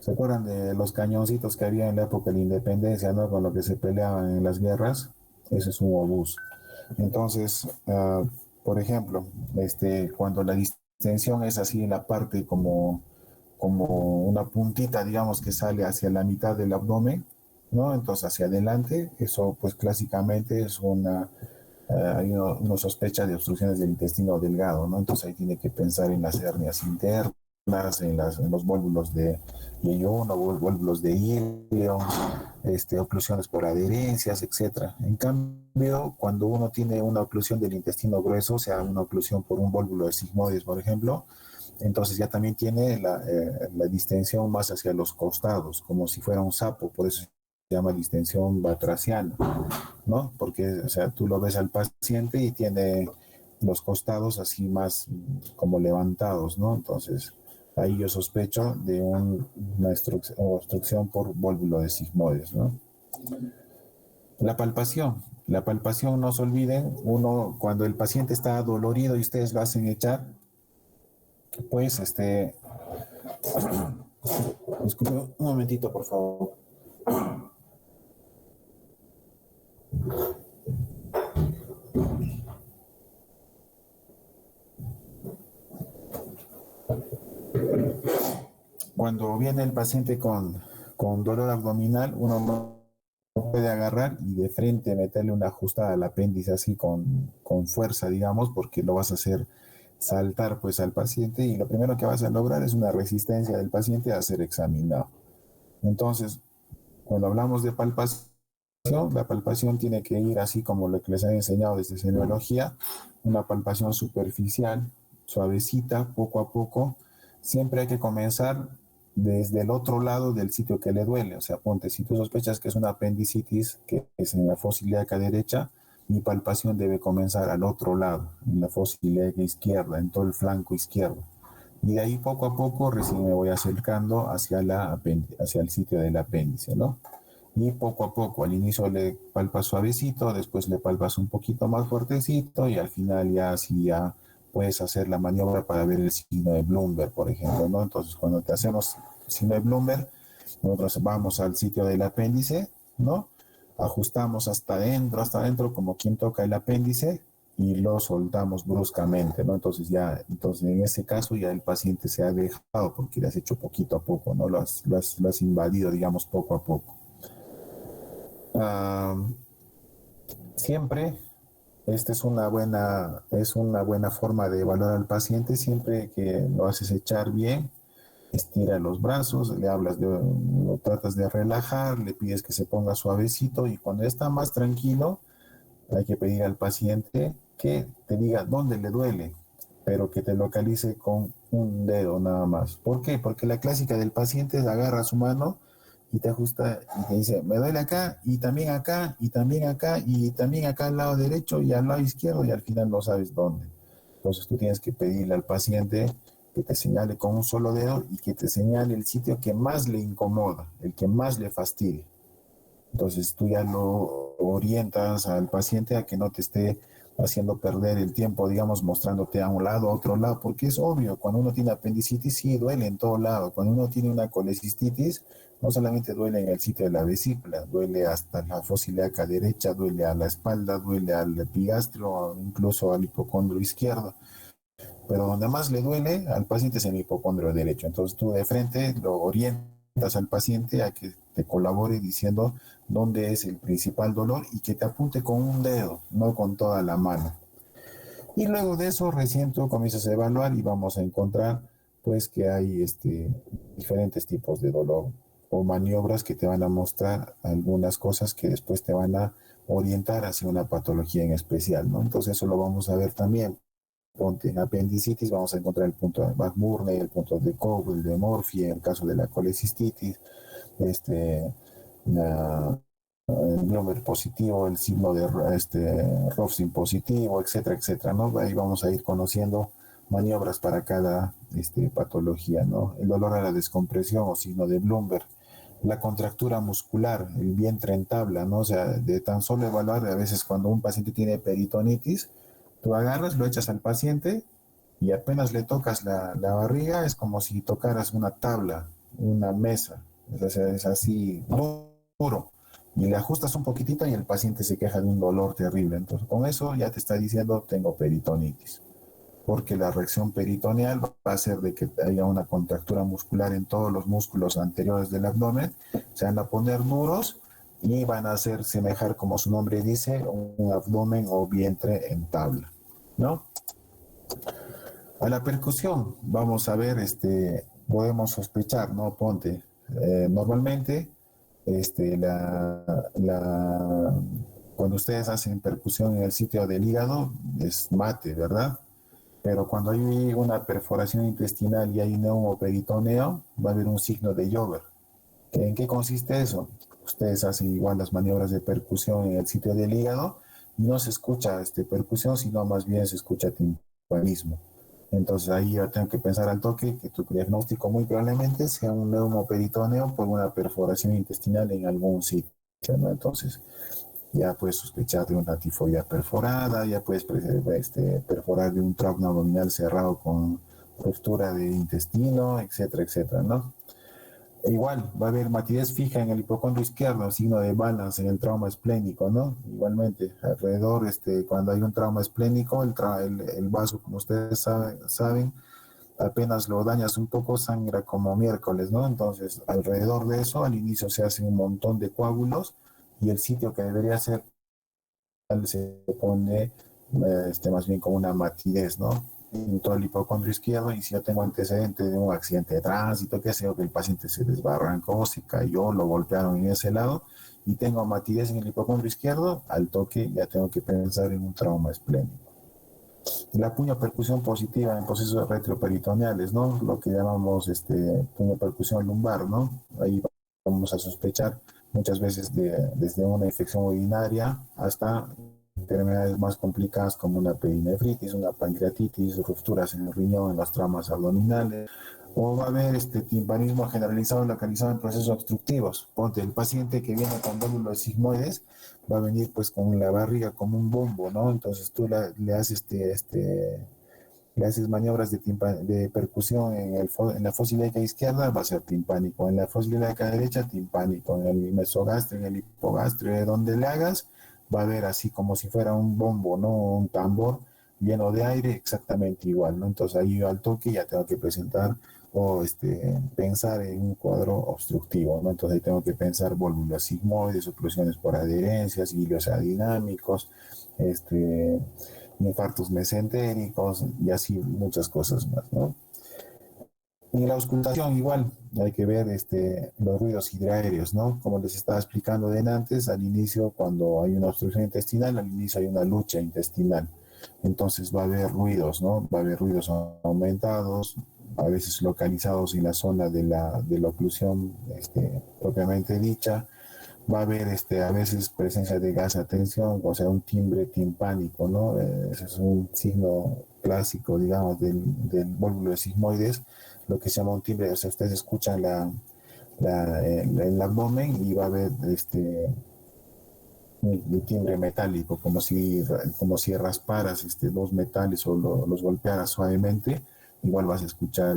¿Se acuerdan de los cañoncitos que había en la época de la independencia, ¿no? Con lo que se peleaban en las guerras? Ese es un obús. Entonces, por ejemplo, cuando la distensión es así en la parte como una puntita, digamos, que sale hacia la mitad del abdomen, ¿no? Entonces hacia adelante, eso pues clásicamente es uno sospecha de obstrucciones del intestino delgado, ¿no? Entonces ahí tiene que pensar en las hernias internas, en los vólvulos de Yeyuno, vólvulos de Ilion, oclusiones por adherencias, etcétera. En cambio, cuando uno tiene una oclusión del intestino grueso, o sea, una oclusión por un vólvulo de sigmoides, por ejemplo, entonces ya también tiene la distensión más hacia los costados, como si fuera un sapo, por eso se llama distensión batraciana, ¿no? Porque, o sea, tú lo ves al paciente y tiene los costados así más como levantados, ¿no? Entonces, ahí yo sospecho de una obstrucción por vólvulo de sigmoides, ¿no? La palpación. La palpación, no se olviden, uno cuando el paciente está dolorido y ustedes lo hacen echar, pues, disculpe un momentito, por favor. Cuando viene el paciente con dolor abdominal, uno no puede agarrar y de frente meterle una ajustada al apéndice así con fuerza, digamos, porque lo vas a hacer saltar pues al paciente y lo primero que vas a lograr es una resistencia del paciente a ser examinado. Entonces, cuando hablamos de palpación, la palpación tiene que ir así como lo que les han enseñado desde semiología, una palpación superficial, suavecita, poco a poco. Siempre hay que comenzar desde el otro lado del sitio que le duele. O sea, ponte, si tú sospechas que es una apendicitis, que es en la fosa ilíaca derecha, mi palpación debe comenzar al otro lado, en la fosa ilíaca izquierda, en todo el flanco izquierdo. Y de ahí poco a poco recién me voy acercando hacia el sitio del apéndice, ¿no? Y poco a poco, al inicio le palpas suavecito, después le palpas un poquito más fuertecito y al final ya así ya puedes hacer la maniobra para ver el signo de Bloomberg, por ejemplo, ¿no? Entonces, cuando te hacemos signo de Bloomberg, nosotros vamos al sitio del apéndice, ¿no? Ajustamos hasta adentro, como quien toca el apéndice y lo soltamos bruscamente, ¿no? Entonces en ese caso ya el paciente se ha dejado porque le has hecho poquito a poco, ¿no? Lo has invadido, digamos, poco a poco. Siempre, esta es una buena forma de evaluar al paciente, siempre que lo haces echar bien, estira los brazos, lo tratas de relajar, le pides que se ponga suavecito y cuando está más tranquilo, hay que pedir al paciente que te diga dónde le duele, pero que te localice con un dedo nada más. ¿Por qué? Porque la clásica del paciente es agarra su mano y te ajusta y te dice, me duele acá y también acá y también acá y también acá al lado derecho y al lado izquierdo y al final no sabes dónde. Entonces tú tienes que pedirle al paciente que te señale con un solo dedo y que te señale el sitio que más le incomoda, el que más le fastidia. Entonces tú ya lo orientas al paciente a que no te esté haciendo perder el tiempo, digamos, mostrándote a un lado, a otro lado, porque es obvio, cuando uno tiene apendicitis, sí, duele en todo lado. Cuando uno tiene una colecistitis, no solamente duele en el sitio de la vesícula, duele hasta la fosa ilíaca derecha, duele a la espalda, duele al epigastrio, incluso al hipocondrio izquierdo. Pero donde más le duele al paciente es en el hipocondrio derecho. Entonces tú de frente lo orientas al paciente a que te colabore diciendo dónde es el principal dolor y que te apunte con un dedo, no con toda la mano. Y luego de eso recién tú comienzas a evaluar y vamos a encontrar pues que hay diferentes tipos de dolor o maniobras que te van a mostrar algunas cosas que después te van a orientar hacia una patología en especial, ¿no? Entonces eso lo vamos a ver también. Ponte en apendicitis, vamos a encontrar el punto de McBurney, el punto de Cobb, el de Murphy, en el caso de la colecistitis, el Bloomberg positivo, el signo de Rovsin positivo, etcétera, etcétera, ¿no? Ahí vamos a ir conociendo maniobras para cada patología, ¿no? El dolor a la descompresión o signo de Bloomberg, la contractura muscular, el vientre en tabla, ¿no? O sea, de tan solo evaluar, a veces cuando un paciente tiene peritonitis, tú agarras, lo echas al paciente y apenas le tocas la barriga, es como si tocaras una tabla una mesa, es así duro, y le ajustas un poquitito y el paciente se queja de un dolor terrible. Entonces, con eso ya te está diciendo tengo peritonitis, porque la reacción peritoneal va a hacer de que haya una contractura muscular en todos los músculos anteriores del abdomen, se van a poner duros y van a hacer semejar, como su nombre dice, un abdomen o vientre en tabla, ¿no? A la percusión, vamos a ver, podemos sospechar, ¿no? Ponte, normalmente, este, la, la, cuando ustedes hacen percusión en el sitio del hígado, es mate, ¿verdad? Pero cuando hay una perforación intestinal y hay neumoperitoneo, va a haber un signo de Jover. ¿En qué consiste eso? Ustedes hacen igual las maniobras de percusión en el sitio del hígado y no se escucha percusión, sino más bien se escucha timpanismo. Entonces ahí yo tengo que pensar al toque que tu diagnóstico muy probablemente sea un neumoperitoneo por una perforación intestinal en algún sitio, ¿no? Entonces ya puedes sospechar de una tifoidea perforada, ya puedes perforar de un trauma abdominal cerrado con ruptura de intestino, etcétera, etcétera, ¿no? E igual, va a haber matidez fija en el hipocondrio izquierdo, signo de balance en el trauma esplénico, ¿no? Igualmente, alrededor, cuando hay un trauma esplénico, el vaso, como ustedes saben, apenas lo dañas un poco, sangra como miércoles, ¿no? Entonces, alrededor de eso, al inicio se hacen un montón de coágulos y el sitio que debería ser se pone más bien como una matidez, ¿no? En todo el hipocondrio izquierdo, y si yo tengo antecedentes de un accidente de tránsito, que sé, o que el paciente se desbarrancó, se cayó, lo golpearon en ese lado, y tengo matidez en el hipocondrio izquierdo, al toque ya tengo que pensar en un trauma esplénico. La puño-percusión positiva en procesos retroperitoneales, ¿no? Lo que llamamos puño-percusión lumbar, ¿no? Ahí vamos a sospechar muchas veces desde una infección urinaria hasta enfermedades más complicadas como una perinefritis, una pancreatitis, rupturas en el riñón, en las tramas abdominales, o va a haber timpanismo generalizado localizado en procesos obstructivos. Ponte, el paciente que viene con nódulos sigmoides va a venir pues con la barriga como un bombo, ¿no? Entonces tú le haces le haces maniobras de percusión en la fosa ilíaca izquierda, va a ser timpánico. En la fosa ilíaca derecha, timpánico. En el mesogastrio, en el hipogastrio, donde le hagas, va a haber así como si fuera un bombo, ¿no? Un tambor lleno de aire, exactamente igual, ¿no? Entonces ahí yo al toque ya tengo que presentar o pensar en un cuadro obstructivo, ¿no? Entonces ahí tengo que pensar volúmenes sigmoides, oclusiones por adherencias, hilios adinámicos, infartos mesentéricos y así muchas cosas más, ¿no? En la auscultación igual hay que ver los ruidos hidroaéreos, ¿no? Como les estaba explicando de antes, al inicio cuando hay una obstrucción intestinal, al inicio hay una lucha intestinal. Entonces va a haber ruidos, ¿no? Va a haber ruidos aumentados, a veces localizados en la zona de la oclusión propiamente dicha. Va a haber a veces presencia de gas a tensión, o sea, un timbre timpánico, ¿no? Ese es un signo clásico, digamos, del vólvulo de sigmoides, lo que se llama un timbre, o sea, ustedes escuchan el abdomen y va a haber un timbre metálico, como si rasparas dos metales o los golpearas suavemente, igual vas a escuchar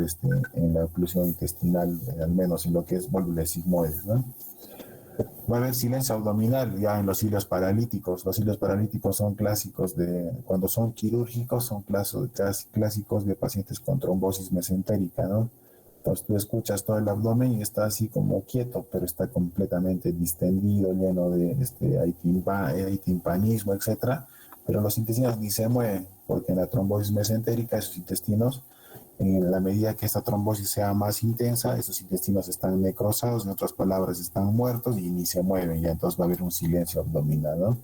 en la oclusión intestinal, al menos en lo que es vólvulo de sigmoides, ¿no? Va a haber silencio abdominal ya en los hilos paralíticos. Los hilos paralíticos son clásicos cuando son quirúrgicos, son clásicos de pacientes con trombosis mesentérica, ¿no? Entonces tú escuchas todo el abdomen y está así como quieto, pero está completamente distendido, lleno de, hay timpanismo, etcétera. Pero los intestinos ni se mueven, porque en la trombosis mesentérica esos intestinos, en la medida que esta trombosis sea más intensa, esos intestinos están necrosados, en otras palabras, están muertos y ni se mueven, ya entonces va a haber un silencio abdominal, ¿no?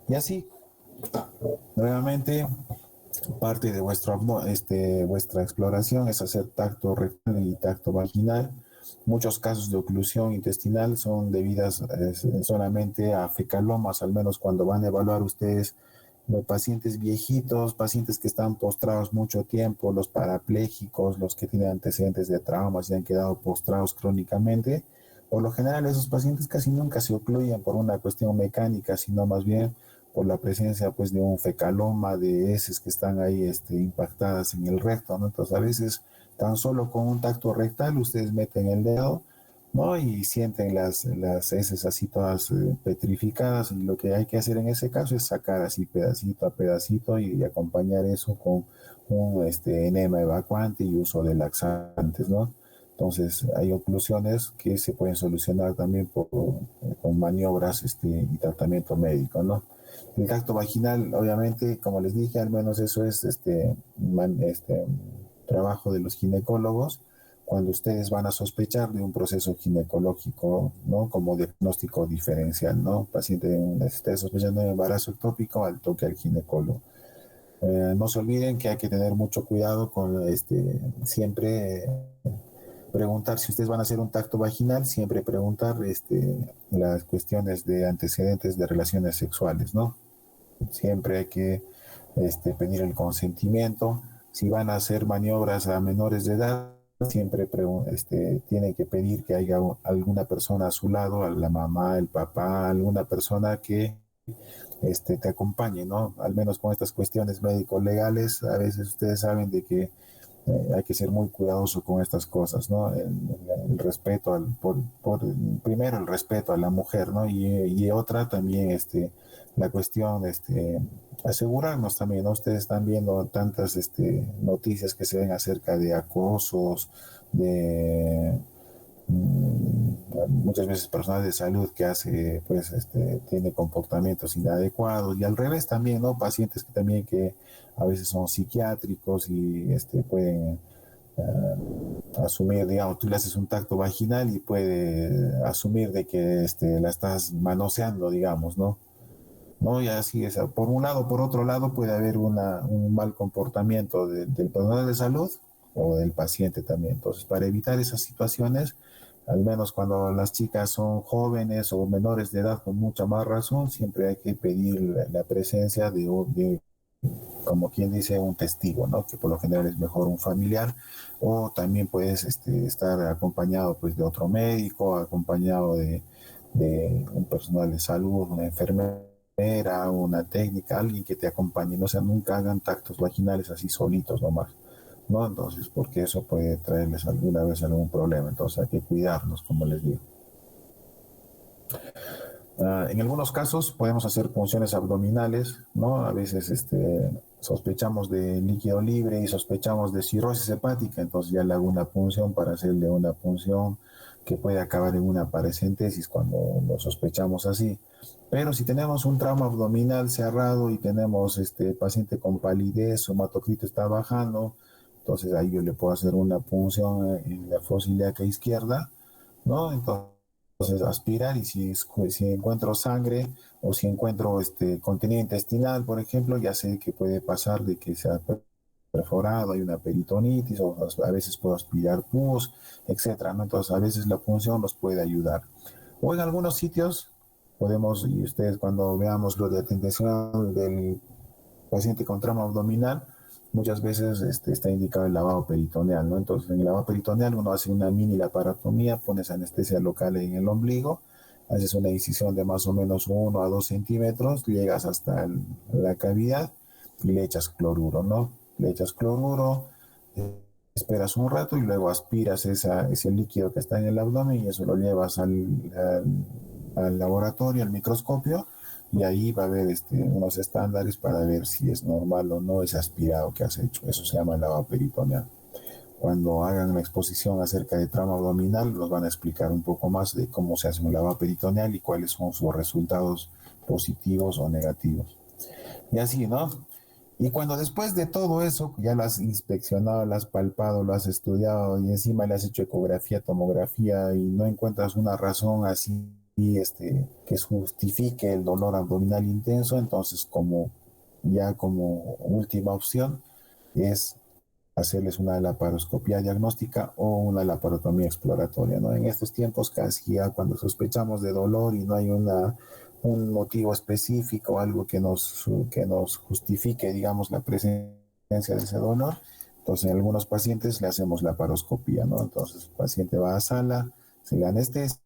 Y así, nuevamente, parte de vuestra exploración es hacer tacto rectal y tacto vaginal. Muchos casos de oclusión intestinal son debidas solamente a fecalomas, al menos cuando van a evaluar ustedes pacientes viejitos, pacientes que están postrados mucho tiempo, los parapléjicos, los que tienen antecedentes de traumas y han quedado postrados crónicamente. Por lo general, esos pacientes casi nunca se ocluyen por una cuestión mecánica, sino más bien por la presencia pues, de un fecaloma, de heces que están ahí impactadas en el recto, ¿no? Entonces, a veces tan solo con un tacto rectal ustedes meten el dedo, ¿no? Y sienten las heces así todas petrificadas, y lo que hay que hacer en ese caso es sacar así pedacito a pedacito y acompañar eso con un enema evacuante y uso de laxantes, ¿no? Entonces hay oclusiones que se pueden solucionar también con maniobras y tratamiento médico, ¿no? El tacto vaginal, obviamente, como les dije, al menos eso es trabajo de los ginecólogos cuando ustedes van a sospechar de un proceso ginecológico, ¿no? Como diagnóstico diferencial, ¿no? Paciente esté sospechando de embarazo ectópico, al toque al ginecólogo. No se olviden que hay que tener mucho cuidado con siempre preguntar si ustedes van a hacer un tacto vaginal, siempre preguntar las cuestiones de antecedentes de relaciones sexuales, ¿no? Siempre hay que pedir el consentimiento. Si van a hacer maniobras a menores de edad, siempre tienen que pedir que haya alguna persona a su lado, a la mamá, el papá, alguna persona que te acompañe, ¿no? Al menos con estas cuestiones médico-legales, a veces ustedes saben de que hay que ser muy cuidadoso con estas cosas, ¿no? El respeto, primero el respeto a la mujer, ¿no? Y otra también, la cuestión, asegurarnos también, ¿no? Ustedes están viendo tantas, noticias que se ven acerca de acosos, de muchas veces personal de salud que hace, pues, tiene comportamientos inadecuados, y al revés también, ¿no? Pacientes que también que a veces son psiquiátricos y pueden asumir, digamos, tú le haces un tacto vaginal y puede asumir de que la estás manoseando, digamos, ¿no? ¿No? Y así es. Por un lado, por otro lado, puede haber un mal comportamiento del personal de salud o del paciente también. Entonces, para evitar esas situaciones, al menos cuando las chicas son jóvenes o menores de edad, con mucha más razón, siempre hay que pedir la presencia de como quien dice, un testigo, ¿no? Que por lo general es mejor un familiar, o también puedes estar acompañado, pues, de otro médico, acompañado de un personal de salud, una enfermera, una técnica, alguien que te acompañe. No, o sea, nunca hagan tactos vaginales así solitos nomás, ¿no? Entonces, porque eso puede traerles alguna vez algún problema. Entonces hay que cuidarnos, como les digo. En algunos casos podemos hacer punciones abdominales, ¿no? A veces sospechamos de líquido libre y sospechamos de cirrosis hepática, entonces ya le hago una punción para hacerle una punción que puede acabar en una paracentesis cuando lo sospechamos así. Pero si tenemos un trauma abdominal cerrado y tenemos paciente con palidez, su hematocrito está bajando, entonces ahí yo le puedo hacer una punción en la fosa ilíaca izquierda, ¿no? Entonces aspirar, y si encuentro sangre o si encuentro contenido intestinal, por ejemplo, ya sé que puede pasar de que sea perforado, hay una peritonitis, o a veces puedo aspirar pus, etcétera, ¿no? Entonces a veces la punción nos puede ayudar. O en algunos sitios podemos, y ustedes cuando veamos lo de atención del paciente con trauma abdominal, muchas veces está indicado el lavado peritoneal, ¿no? Entonces, en el lavado peritoneal uno hace una mini laparotomía, pones anestesia local en el ombligo, haces una incisión de más o menos 1 a 2 centímetros, llegas hasta la cavidad y le echas cloruro, ¿no? Le echas cloruro, esperas un rato y luego aspiras ese líquido que está en el abdomen y eso lo llevas al laboratorio, al microscopio, y ahí va a haber unos estándares para ver si es normal o no ese aspirado que has hecho. Eso se llama lavado peritoneal. Cuando hagan la exposición acerca de trauma abdominal, nos van a explicar un poco más de cómo se hace un lavado peritoneal y cuáles son sus resultados positivos o negativos. Y así, ¿no? Y cuando después de todo eso, ya lo has inspeccionado, lo has palpado, lo has estudiado y encima le has hecho ecografía, tomografía y no encuentras una razón así que justifique el dolor abdominal intenso, entonces como última opción es hacerles una laparoscopia diagnóstica o una laparotomía exploratoria, ¿no? En estos tiempos casi ya cuando sospechamos de dolor y no hay un motivo específico, algo que nos justifique, digamos, la presencia de ese dolor, entonces en algunos pacientes le hacemos laparoscopia, ¿no? Entonces el paciente va a sala, se le anestesia,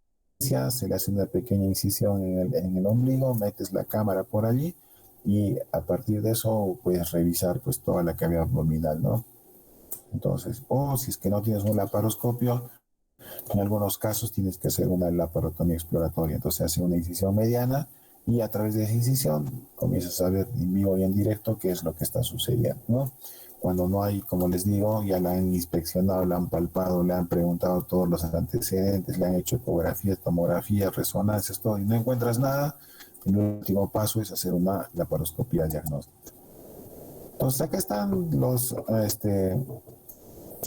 se le hace una pequeña incisión en el ombligo, metes la cámara por allí y a partir de eso puedes revisar pues toda la cavidad abdominal, ¿no? Entonces, o si es que no tienes un laparoscopio, en algunos casos tienes que hacer una laparotomía exploratoria. Entonces, se hace una incisión mediana y a través de esa incisión comienzas a ver en vivo y en directo qué es lo que está sucediendo, ¿no? Cuando no hay, como les digo, ya la han inspeccionado, la han palpado, le han preguntado todos los antecedentes, le han hecho ecografías, tomografías, resonancias, todo, y no encuentras nada, el último paso es hacer una laparoscopía diagnóstica. Entonces acá están los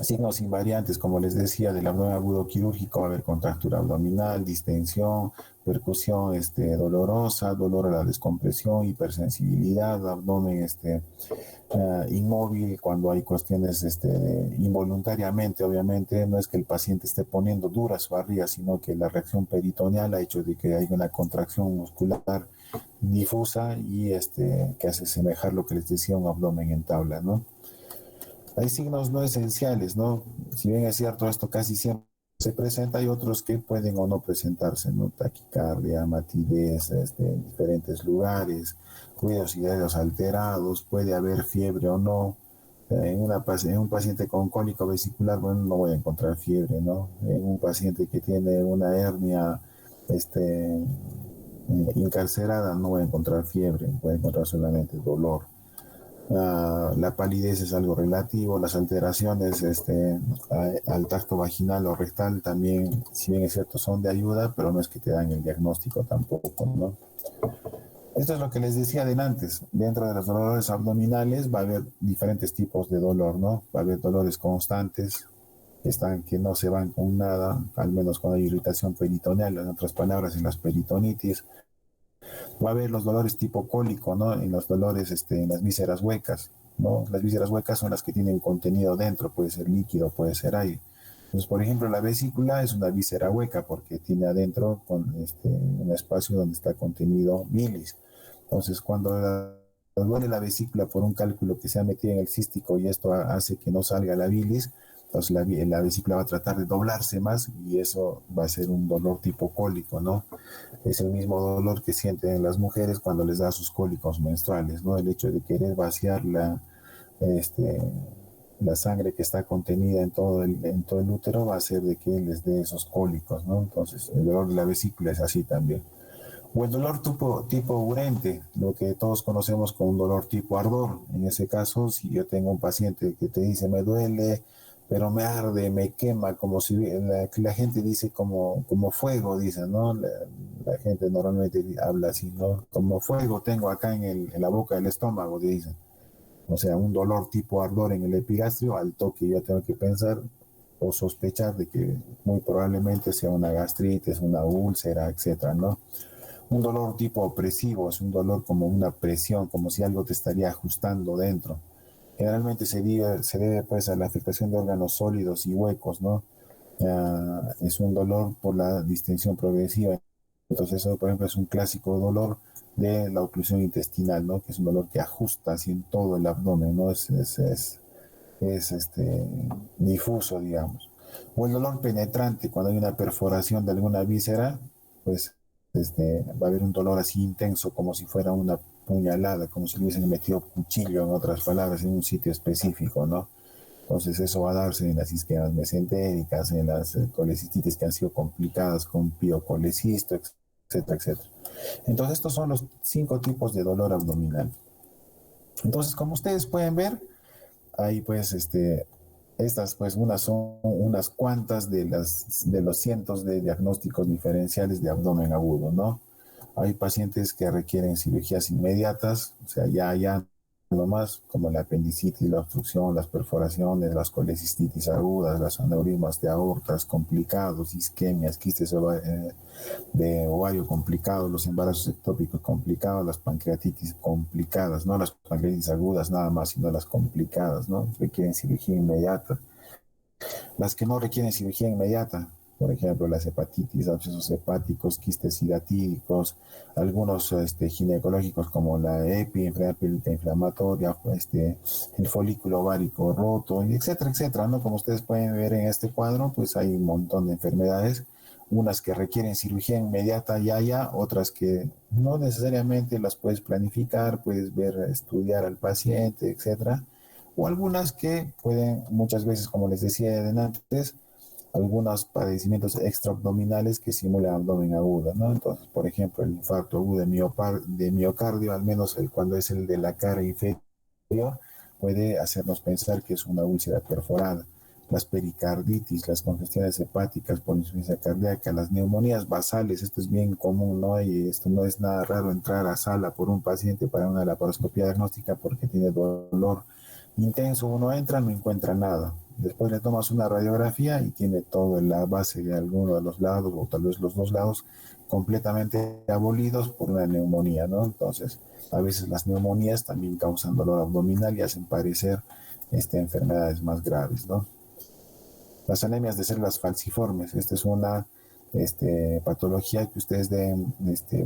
signos invariantes, como les decía, del abdomen agudo quirúrgico. Va a haber contractura abdominal, distensión, percusión dolorosa, dolor a la descompresión, hipersensibilidad, abdomen inmóvil cuando hay cuestiones involuntariamente. Obviamente no es que el paciente esté poniendo dura su barriga, sino que la reacción peritoneal ha hecho de que haya una contracción muscular difusa y que hace semejar lo que les decía un abdomen en tabla, ¿no? Hay signos no esenciales, ¿no? Si bien es cierto, esto casi siempre se presenta, hay otros que pueden o no presentarse, ¿no? Taquicardia, matidez, en diferentes lugares, ruidos y dedos alterados, puede haber fiebre o no. En un paciente con cólico vesicular, bueno, no voy a encontrar fiebre, ¿no? En un paciente que tiene una hernia, encarcerada, no voy a encontrar fiebre, voy a encontrar solamente dolor. La palidez es algo relativo, las alteraciones al tacto vaginal o rectal también, si bien es cierto, son de ayuda, pero no es que te dan el diagnóstico tampoco, ¿no? Esto es lo que les decía antes. Dentro de los dolores abdominales va a haber diferentes tipos de dolor, ¿no? Va a haber dolores constantes, que no se van con nada, al menos cuando hay irritación peritoneal, en otras palabras, en las peritonitis. Va a haber los dolores tipo cólico, ¿no? En los dolores, en las vísceras huecas, ¿no? Las vísceras huecas son las que tienen contenido dentro, puede ser líquido, puede ser aire. Entonces, por ejemplo, la vesícula es una víscera hueca porque tiene adentro un espacio donde está contenido bilis. Entonces, cuando duele la vesícula por un cálculo que se ha metido en el cístico y esto hace que no salga la bilis, entonces la vesícula va a tratar de doblarse más y eso va a ser un dolor tipo cólico, ¿no? Es el mismo dolor que sienten las mujeres cuando les da sus cólicos menstruales, ¿no? El hecho de querer vaciar la sangre que está contenida en todo el útero va a hacer de que les dé esos cólicos, ¿no? Entonces, el dolor de la vesícula es así también. O el dolor tipo urente, lo que todos conocemos como un dolor tipo ardor. En ese caso, si yo tengo un paciente que te dice me duele, pero me arde, me quema, como si la gente dice como fuego, dice, ¿no? La gente normalmente habla así, ¿no? Como fuego tengo acá en la boca del estómago, dicen. O sea, un dolor tipo ardor en el epigastrio, al toque yo tengo que pensar o sospechar de que muy probablemente sea una gastritis, una úlcera, etcétera, ¿no? Un dolor tipo opresivo, es un dolor como una presión, como si algo te estaría ajustando dentro. Generalmente se debe pues a la afectación de órganos sólidos y huecos, ¿no? Es un dolor por la distensión progresiva. Entonces eso, por ejemplo, es un clásico dolor de la oclusión intestinal, ¿no? Que es un dolor que ajusta así en todo el abdomen, ¿no? Es difuso, digamos. O el dolor penetrante, cuando hay una perforación de alguna víscera, pues va a haber un dolor así intenso, como si fuera una puñalada, como si le hubiesen metido cuchillo, en otras palabras, en un sitio específico, ¿no? Entonces eso va a darse en las isquemias mesentéricas, en las colecistitis que han sido complicadas con piocolecisto, etcétera, etcétera. Entonces estos son los 5 tipos de dolor abdominal. Entonces, como ustedes pueden ver, hay pues estas pues son unas cuantas de los cientos de diagnósticos diferenciales de abdomen agudo, ¿no? Hay pacientes que requieren cirugías inmediatas, o sea, ya nomás, como la apendicitis, la obstrucción, las perforaciones, las colecistitis agudas, las aneurismas de aortas complicados, isquemias, quistes de ovario complicados, los embarazos ectópicos complicados, las pancreatitis complicadas, no las pancreatitis agudas nada más, sino las complicadas, ¿no? Requieren cirugía inmediata. Las que no requieren cirugía inmediata, por ejemplo, las hepatitis, abscesos hepáticos, quistes hidatídicos, algunos ginecológicos como la EPI, enfermedad pélvica inflamatoria, el folículo ovárico roto, etcétera, etcétera, ¿no? Como ustedes pueden ver en este cuadro, pues hay un montón de enfermedades, unas que requieren cirugía inmediata ya, otras que no necesariamente las puedes planificar, puedes ver, estudiar al paciente, etcétera, o algunas que pueden, muchas veces, como les decía antes, algunos padecimientos extraabdominales que simulan abdomen agudo, ¿no? Entonces, por ejemplo, el infarto agudo de miocardio, al menos cuando es el de la cara inferior, puede hacernos pensar que es una úlcera perforada. Las pericarditis, las congestiones hepáticas por insuficiencia cardíaca, las neumonías basales, esto es bien común, ¿no? Y esto no es nada raro entrar a sala por un paciente para una laparoscopia diagnóstica porque tiene dolor intenso. Uno entra, no encuentra nada. Después le tomas una radiografía y tiene todo en la base de alguno de los lados o tal vez los dos lados completamente abolidos por una neumonía, ¿no? Entonces, a veces las neumonías también causan dolor abdominal y hacen parecer enfermedades más graves, ¿no? Las anemias de células falciformes, esta es una patología que ustedes deben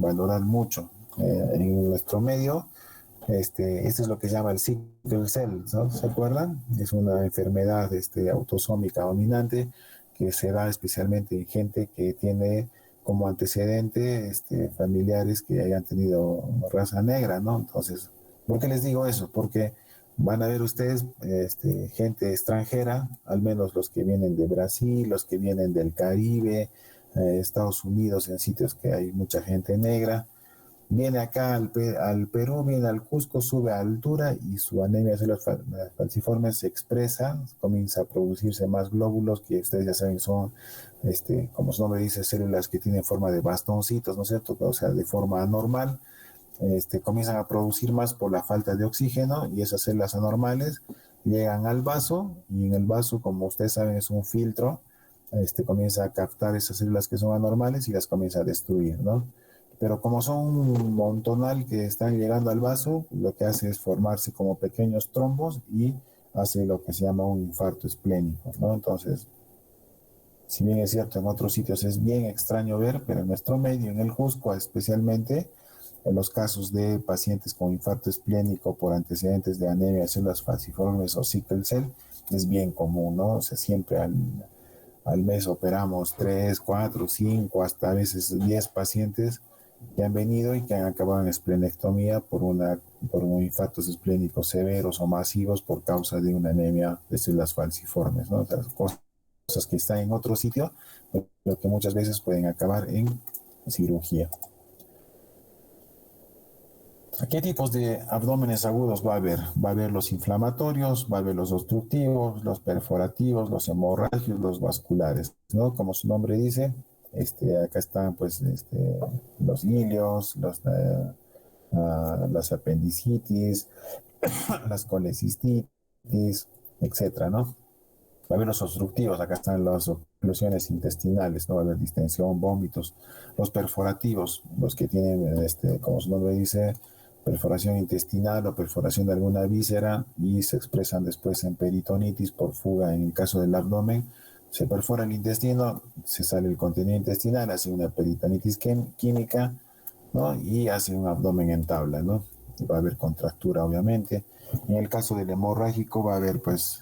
valorar mucho. En nuestro medio, esto es lo que se llama el sickle cell, ¿no? ¿Se acuerdan? Es una enfermedad autosómica dominante que se da especialmente en gente que tiene como antecedente familiares que hayan tenido raza negra, ¿no? Entonces, ¿por qué les digo eso? Porque van a ver ustedes gente extranjera, al menos los que vienen de Brasil, los que vienen del Caribe, Estados Unidos, en sitios que hay mucha gente negra. Viene acá al Perú, viene al Cusco, sube a altura y su anemia de células falciformes se expresa, comienza a producirse más glóbulos que ustedes ya saben son, como su nombre dice, células que tienen forma de bastoncitos, ¿no es cierto? O sea, de forma anormal. Comienzan a producir más por la falta de oxígeno y esas células anormales llegan al vaso y en el vaso, como ustedes saben, es un filtro, comienza a captar esas células que son anormales y las comienza a destruir, ¿no? Pero como son un montonal que están llegando al vaso, lo que hace es formarse como pequeños trombos y hace lo que se llama un infarto esplénico, ¿no? Entonces, si bien es cierto, en otros sitios es bien extraño ver, pero en nuestro medio, en el Cusco especialmente, en los casos de pacientes con infarto esplénico por antecedentes de anemia de células falciformes o sickle cell, es bien común, ¿no? O sea, siempre al mes operamos 3, 4, 5, hasta a veces 10 pacientes que han venido y que han acabado en esplenectomía por un infartos esplénicos severos o masivos por causa de una anemia de células falciformes, ¿no? O sea, cosas que están en otro sitio, pero que muchas veces pueden acabar en cirugía. ¿Qué tipos de abdómenes agudos va a haber? Va a haber los inflamatorios, va a haber los obstructivos, los perforativos, los hemorrágicos, los vasculares, ¿no? Como su nombre dice, acá están pues los ilios, las apendicitis, las colecistitis, etcétera, ¿no? Va a haber los obstructivos, acá están las oclusiones intestinales, ¿no? Va a haber distensión, vómitos. Los perforativos, los que tienen, como su nombre dice, perforación intestinal o perforación de alguna víscera y se expresan después en peritonitis por fuga en el caso del abdomen. Se perfora el intestino, se sale el contenido intestinal, hace una peritonitis química, ¿no? Y hace un abdomen en tabla, ¿no? Va a haber contractura, obviamente. En el caso del hemorrágico va a haber, pues,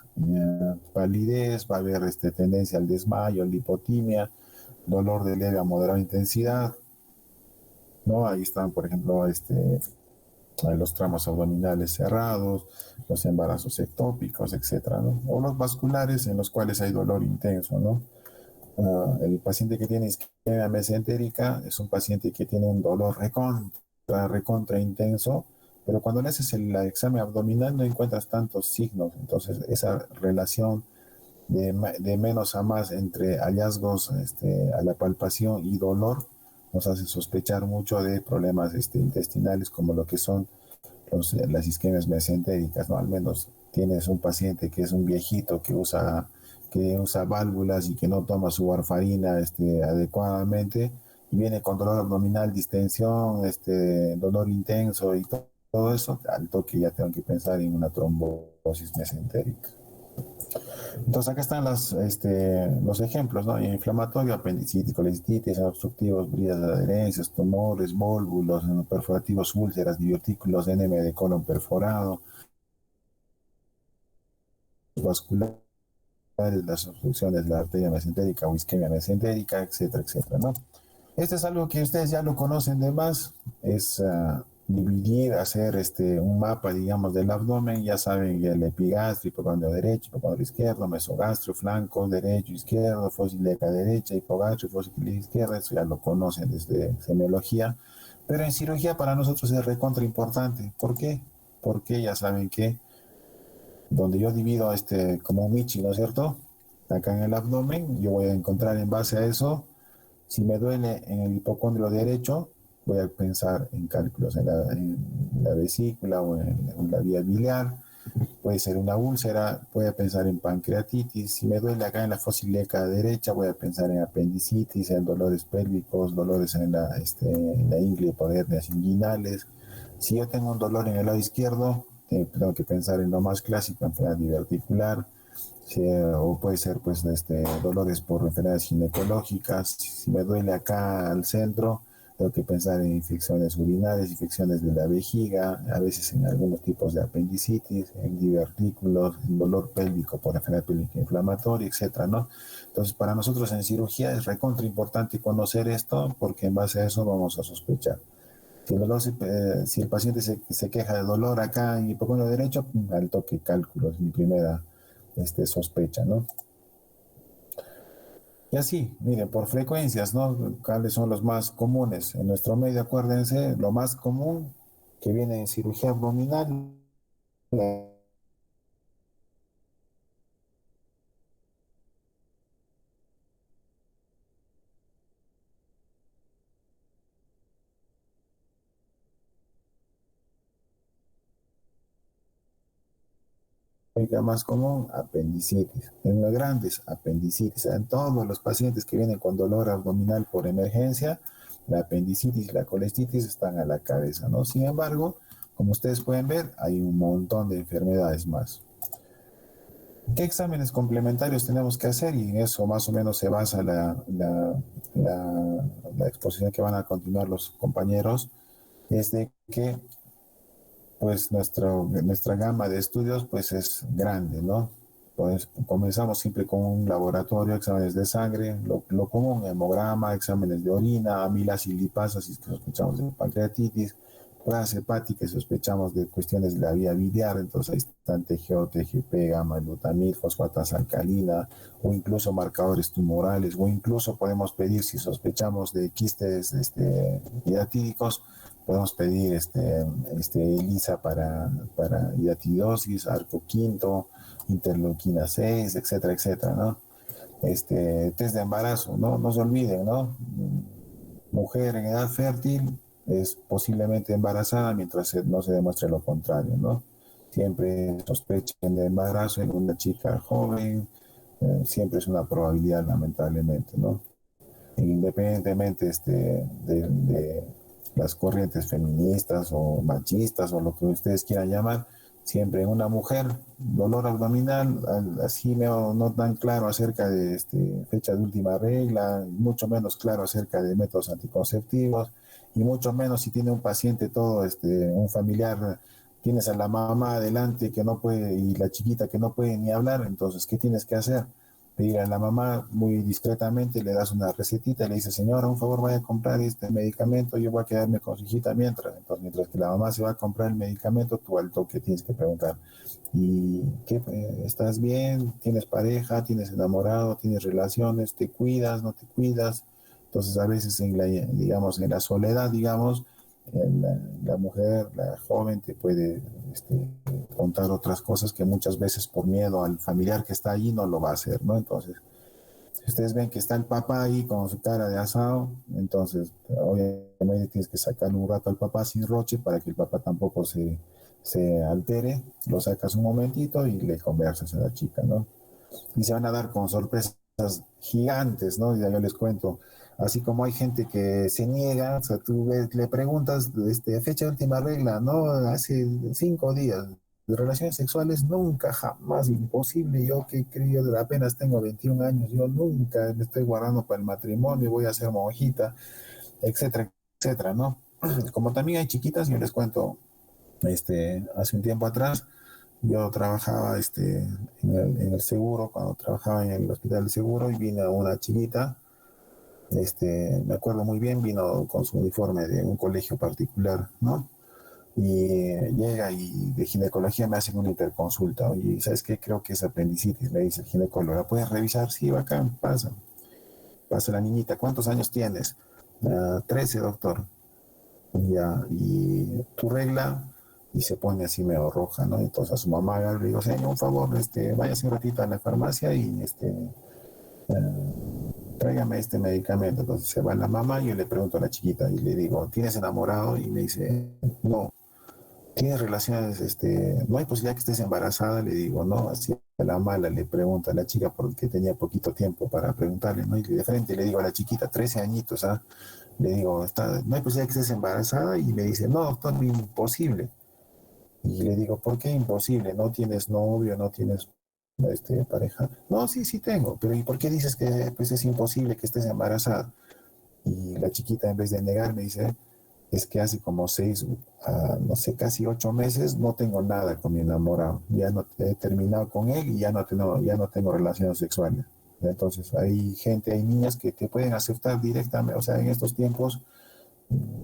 palidez, va a haber tendencia al desmayo, lipotimia, dolor de leve a moderada intensidad, ¿no? Ahí están, por ejemplo, los tramos abdominales cerrados, los embarazos ectópicos, etcétera, ¿no? O los vasculares en los cuales hay dolor intenso, ¿no? El paciente que tiene isquemia mesentérica es un paciente que tiene un dolor recontra intenso, pero cuando le haces el examen abdominal no encuentras tantos signos. Entonces, esa relación de menos a más entre hallazgos a la palpación y dolor nos hace sospechar mucho de problemas intestinales como lo que son las isquemias mesentéricas, ¿no? Al menos tienes un paciente que es un viejito que usa válvulas y que no toma su warfarina adecuadamente y viene con dolor abdominal, distensión, dolor intenso y todo eso, al toque ya tengo que pensar en una trombosis mesentérica. Entonces acá están los ejemplos, ¿no? Inflamatorio, apendicitis, colecitis, obstructivos, bridas de adherencias, tumores, vólvulos, perforativos, úlceras, divertículos, anemia de colon perforado, vasculares, las obstrucciones de la arteria mesentérica o isquemia mesentérica, etcétera, etcétera, ¿no? Esto es algo que ustedes ya lo conocen de más, es dividir, hacer un mapa, digamos, del abdomen, ya saben, el epigastrio, hipocondrio derecho, hipocondrio izquierdo, mesogastrio, flanco derecho, izquierdo, fosa ilíaca derecha, hipogastrio, fosa ilíaca izquierda, eso ya lo conocen desde semiología, pero en cirugía para nosotros es recontra importante. ¿Por qué? Porque ya saben que donde yo divido como un Michi, ¿no es cierto? Acá en el abdomen, yo voy a encontrar en base a eso, si me duele en el hipocondrio derecho, voy a pensar en cálculos en la vesícula o en la vía biliar, puede ser una úlcera, voy a pensar en pancreatitis, si me duele acá en la fosa ilíaca derecha, voy a pensar en apendicitis, en dolores pélvicos, dolores en la ingle por hernias inguinales. Si yo tengo un dolor en el lado izquierdo, tengo que pensar en lo más clásico, enfermedad diverticular, o puede ser pues dolores por enfermedades ginecológicas. Si me duele acá al centro, tengo que pensar en infecciones urinarias, infecciones de la vejiga, a veces en algunos tipos de apendicitis, en divertículos, en dolor pélvico por enfermedad pélvica inflamatoria, etcétera, ¿no? Entonces, para nosotros en cirugía es recontra importante conocer esto porque en base a eso vamos a sospechar. Si el paciente se queja de dolor acá en hipocondrio derecho, al toque cálculo es mi primera sospecha, ¿no? Y así, miren, por frecuencias, ¿no? ¿Cuáles son los más comunes? En nuestro medio, acuérdense, lo más común que viene en cirugía abdominal, la clínica más común, apendicitis. En los grandes, apendicitis. En todos los pacientes que vienen con dolor abdominal por emergencia, la apendicitis y la colestitis están a la cabeza, ¿no? Sin embargo, como ustedes pueden ver, hay un montón de enfermedades más. ¿Qué exámenes complementarios tenemos que hacer? Y en eso más o menos se basa la exposición que van a continuar los compañeros, es de que pues nuestra gama de estudios pues es grande, ¿no? Pues comenzamos siempre con un laboratorio, exámenes de sangre, lo común, hemograma, exámenes de orina, amilas y lipasas, si sospechamos de pancreatitis, pruebas hepáticas, sospechamos de cuestiones de la vía biliar, entonces ahí están TGO, TGP, gamma glutamil, fosfatasa alcalina, o incluso marcadores tumorales, o incluso podemos pedir, si sospechamos de quistes hidatídicos, podemos pedir ELISA para hidatidosis, arco quinto, interleuquina 6, etcétera, etcétera, ¿no? Test de embarazo, ¿no? No se olviden, ¿no? Mujer en edad fértil es posiblemente embarazada mientras no se demuestre lo contrario, ¿no? Siempre sospechen de embarazo en una chica joven, siempre es una probabilidad, lamentablemente, ¿no? Independientemente de las corrientes feministas o machistas o lo que ustedes quieran llamar, siempre en una mujer, dolor abdominal, así no tan claro acerca de fecha de última regla, mucho menos claro acerca de métodos anticonceptivos, y mucho menos si tiene un paciente todo, un familiar, tienes a la mamá adelante que no puede y la chiquita que no puede ni hablar, entonces, ¿qué tienes que hacer? Pedir a la mamá muy discretamente, le das una recetita y le dices, señora, un favor, vaya a comprar este medicamento, yo voy a quedarme con su hijita mientras. Entonces, mientras que la mamá se va a comprar el medicamento, tú al toque tienes que preguntar, ¿y qué? ¿Estás bien? ¿Tienes pareja? ¿Tienes enamorado? ¿Tienes relaciones? ¿Te cuidas? ¿No te cuidas? Entonces, a veces digamos, en la soledad, digamos, la mujer, la joven te puede contar otras cosas que muchas veces por miedo al familiar que está allí no lo va a hacer, ¿no? Entonces, si ustedes ven que está el papá ahí con su cara de asado, entonces obviamente tienes que sacarle un rato al papá sin roche para que el papá tampoco se altere, lo sacas un momentito y le conversas a la chica, ¿no? Y se van a dar con sorpresas gigantes, ¿no? Ya yo les cuento. Así como hay gente que se niega, o sea, tú le preguntas, fecha de última regla, ¿no? Hace 5 días. De relaciones sexuales nunca, jamás, imposible. Yo que creo, apenas tengo 21 años, yo nunca me estoy guardando para el matrimonio, voy a ser monjita, etcétera, etcétera, ¿no? Como también hay chiquitas, yo les cuento, hace un tiempo atrás, yo trabajaba en el seguro, cuando trabajaba en el hospital de seguro, y vino una chiquita, me acuerdo muy bien, vino con su uniforme de un colegio particular, ¿no? Y llega y de ginecología me hacen una interconsulta. Oye, ¿sabes qué? Creo que es apendicitis, me dice el ginecólogo. ¿La puedes revisar? Sí, bacán, pasa. Pasa la niñita. ¿Cuántos años tienes? 13, doctor. Ya, y tu regla, y se pone así medio roja, ¿no? Entonces a su mamá le digo, señor, un favor, váyase un ratito a la farmacia y tráigame este medicamento. Entonces se va la mamá y yo le pregunto a la chiquita y le digo, ¿tienes enamorado? Y me dice, no. ¿Tienes relaciones, no hay posibilidad que estés embarazada? Le digo, no, así a la mala le pregunta a la chica porque tenía poquito tiempo para preguntarle, ¿no? Y de frente le digo a la chiquita, 13 añitos, ¿ah? Le digo, no hay posibilidad que estés embarazada y me dice, no, doctor, imposible. Y le digo, ¿por qué imposible? ¿No tienes novio, no tienes pareja? No, sí, sí tengo, pero ¿y por qué dices que pues, es imposible que estés embarazada? Y la chiquita en vez de negar me dice, es que hace como 6, no sé, casi 8 meses no tengo nada con mi enamorado. Ya no he terminado con él y ya no tengo relaciones sexuales. Entonces hay gente, hay niñas que te pueden aceptar directamente, o sea, en estos tiempos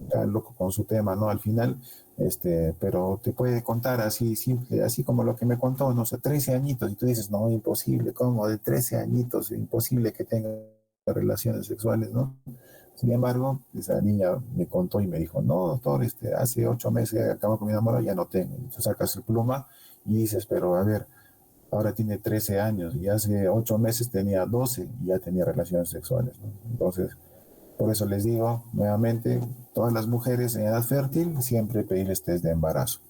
está loco con su tema, ¿no? Al final, pero te puede contar así simple, así como lo que me contó, no sé, 13 añitos, y tú dices, no, imposible, ¿cómo? De 13 añitos, imposible que tenga relaciones sexuales, ¿no? Sin embargo, esa niña me contó y me dijo, no, doctor, hace 8 meses acabo con mi enamorado, ya no tengo. Entonces sacas el pluma y dices, pero a ver, ahora tiene 13 años y hace 8 meses tenía 12 y ya tenía relaciones sexuales, ¿no? Entonces, por eso les digo nuevamente, todas las mujeres en edad fértil siempre pedirles test de embarazo.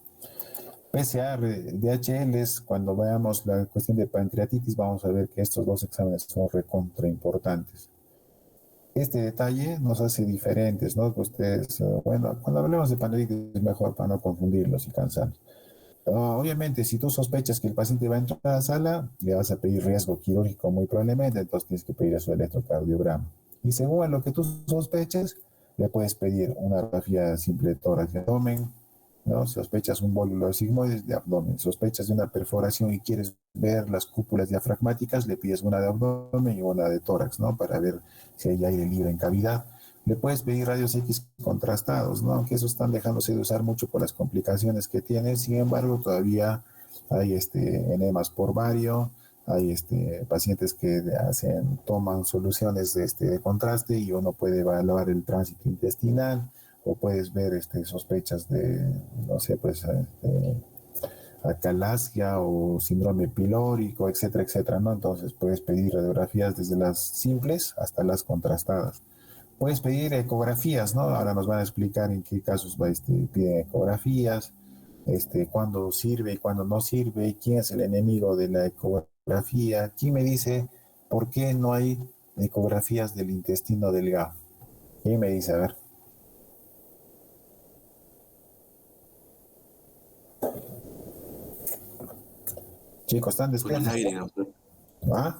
PCR, DHL, cuando veamos la cuestión de pancreatitis, vamos a ver que estos dos exámenes son recontra importantes. Este detalle nos hace diferentes, ¿no? Ustedes, bueno, cuando hablemos de pancreatitis es mejor para no confundirlos y cansarlos. Obviamente, si tú sospechas que el paciente va a entrar a la sala, le vas a pedir riesgo quirúrgico muy probablemente, entonces tienes que pedir su electrocardiograma. Y según lo que tú sospeches, le puedes pedir una radiografía simple de tórax de abdomen, ¿no? Sospechas un bólulo sigmoide de abdomen, sospechas de una perforación y quieres ver las cúpulas diafragmáticas, le pides una de abdomen y una de tórax, ¿no? Para ver si hay aire libre en cavidad. Le puedes pedir rayos X contrastados, ¿no? Aunque eso están dejándose de usar mucho por las complicaciones que tiene. Sin embargo, todavía hay enemas por vario, hay pacientes que toman soluciones de contraste y uno puede evaluar el tránsito intestinal o puedes ver sospechas de, no sé, pues acalasia o síndrome pilórico, etcétera, etcétera, ¿no? Entonces puedes pedir radiografías desde las simples hasta las contrastadas. Puedes pedir ecografías, ¿no? Ahora nos van a explicar en qué casos piden ecografías, cuándo sirve y cuándo no sirve, quién es el enemigo de la ecografía, quién me dice por qué no hay ecografías del intestino delgado. ¿Quién me dice? A ver. Chicos, están Por el despiertos. aire, doctor. ¿Ah?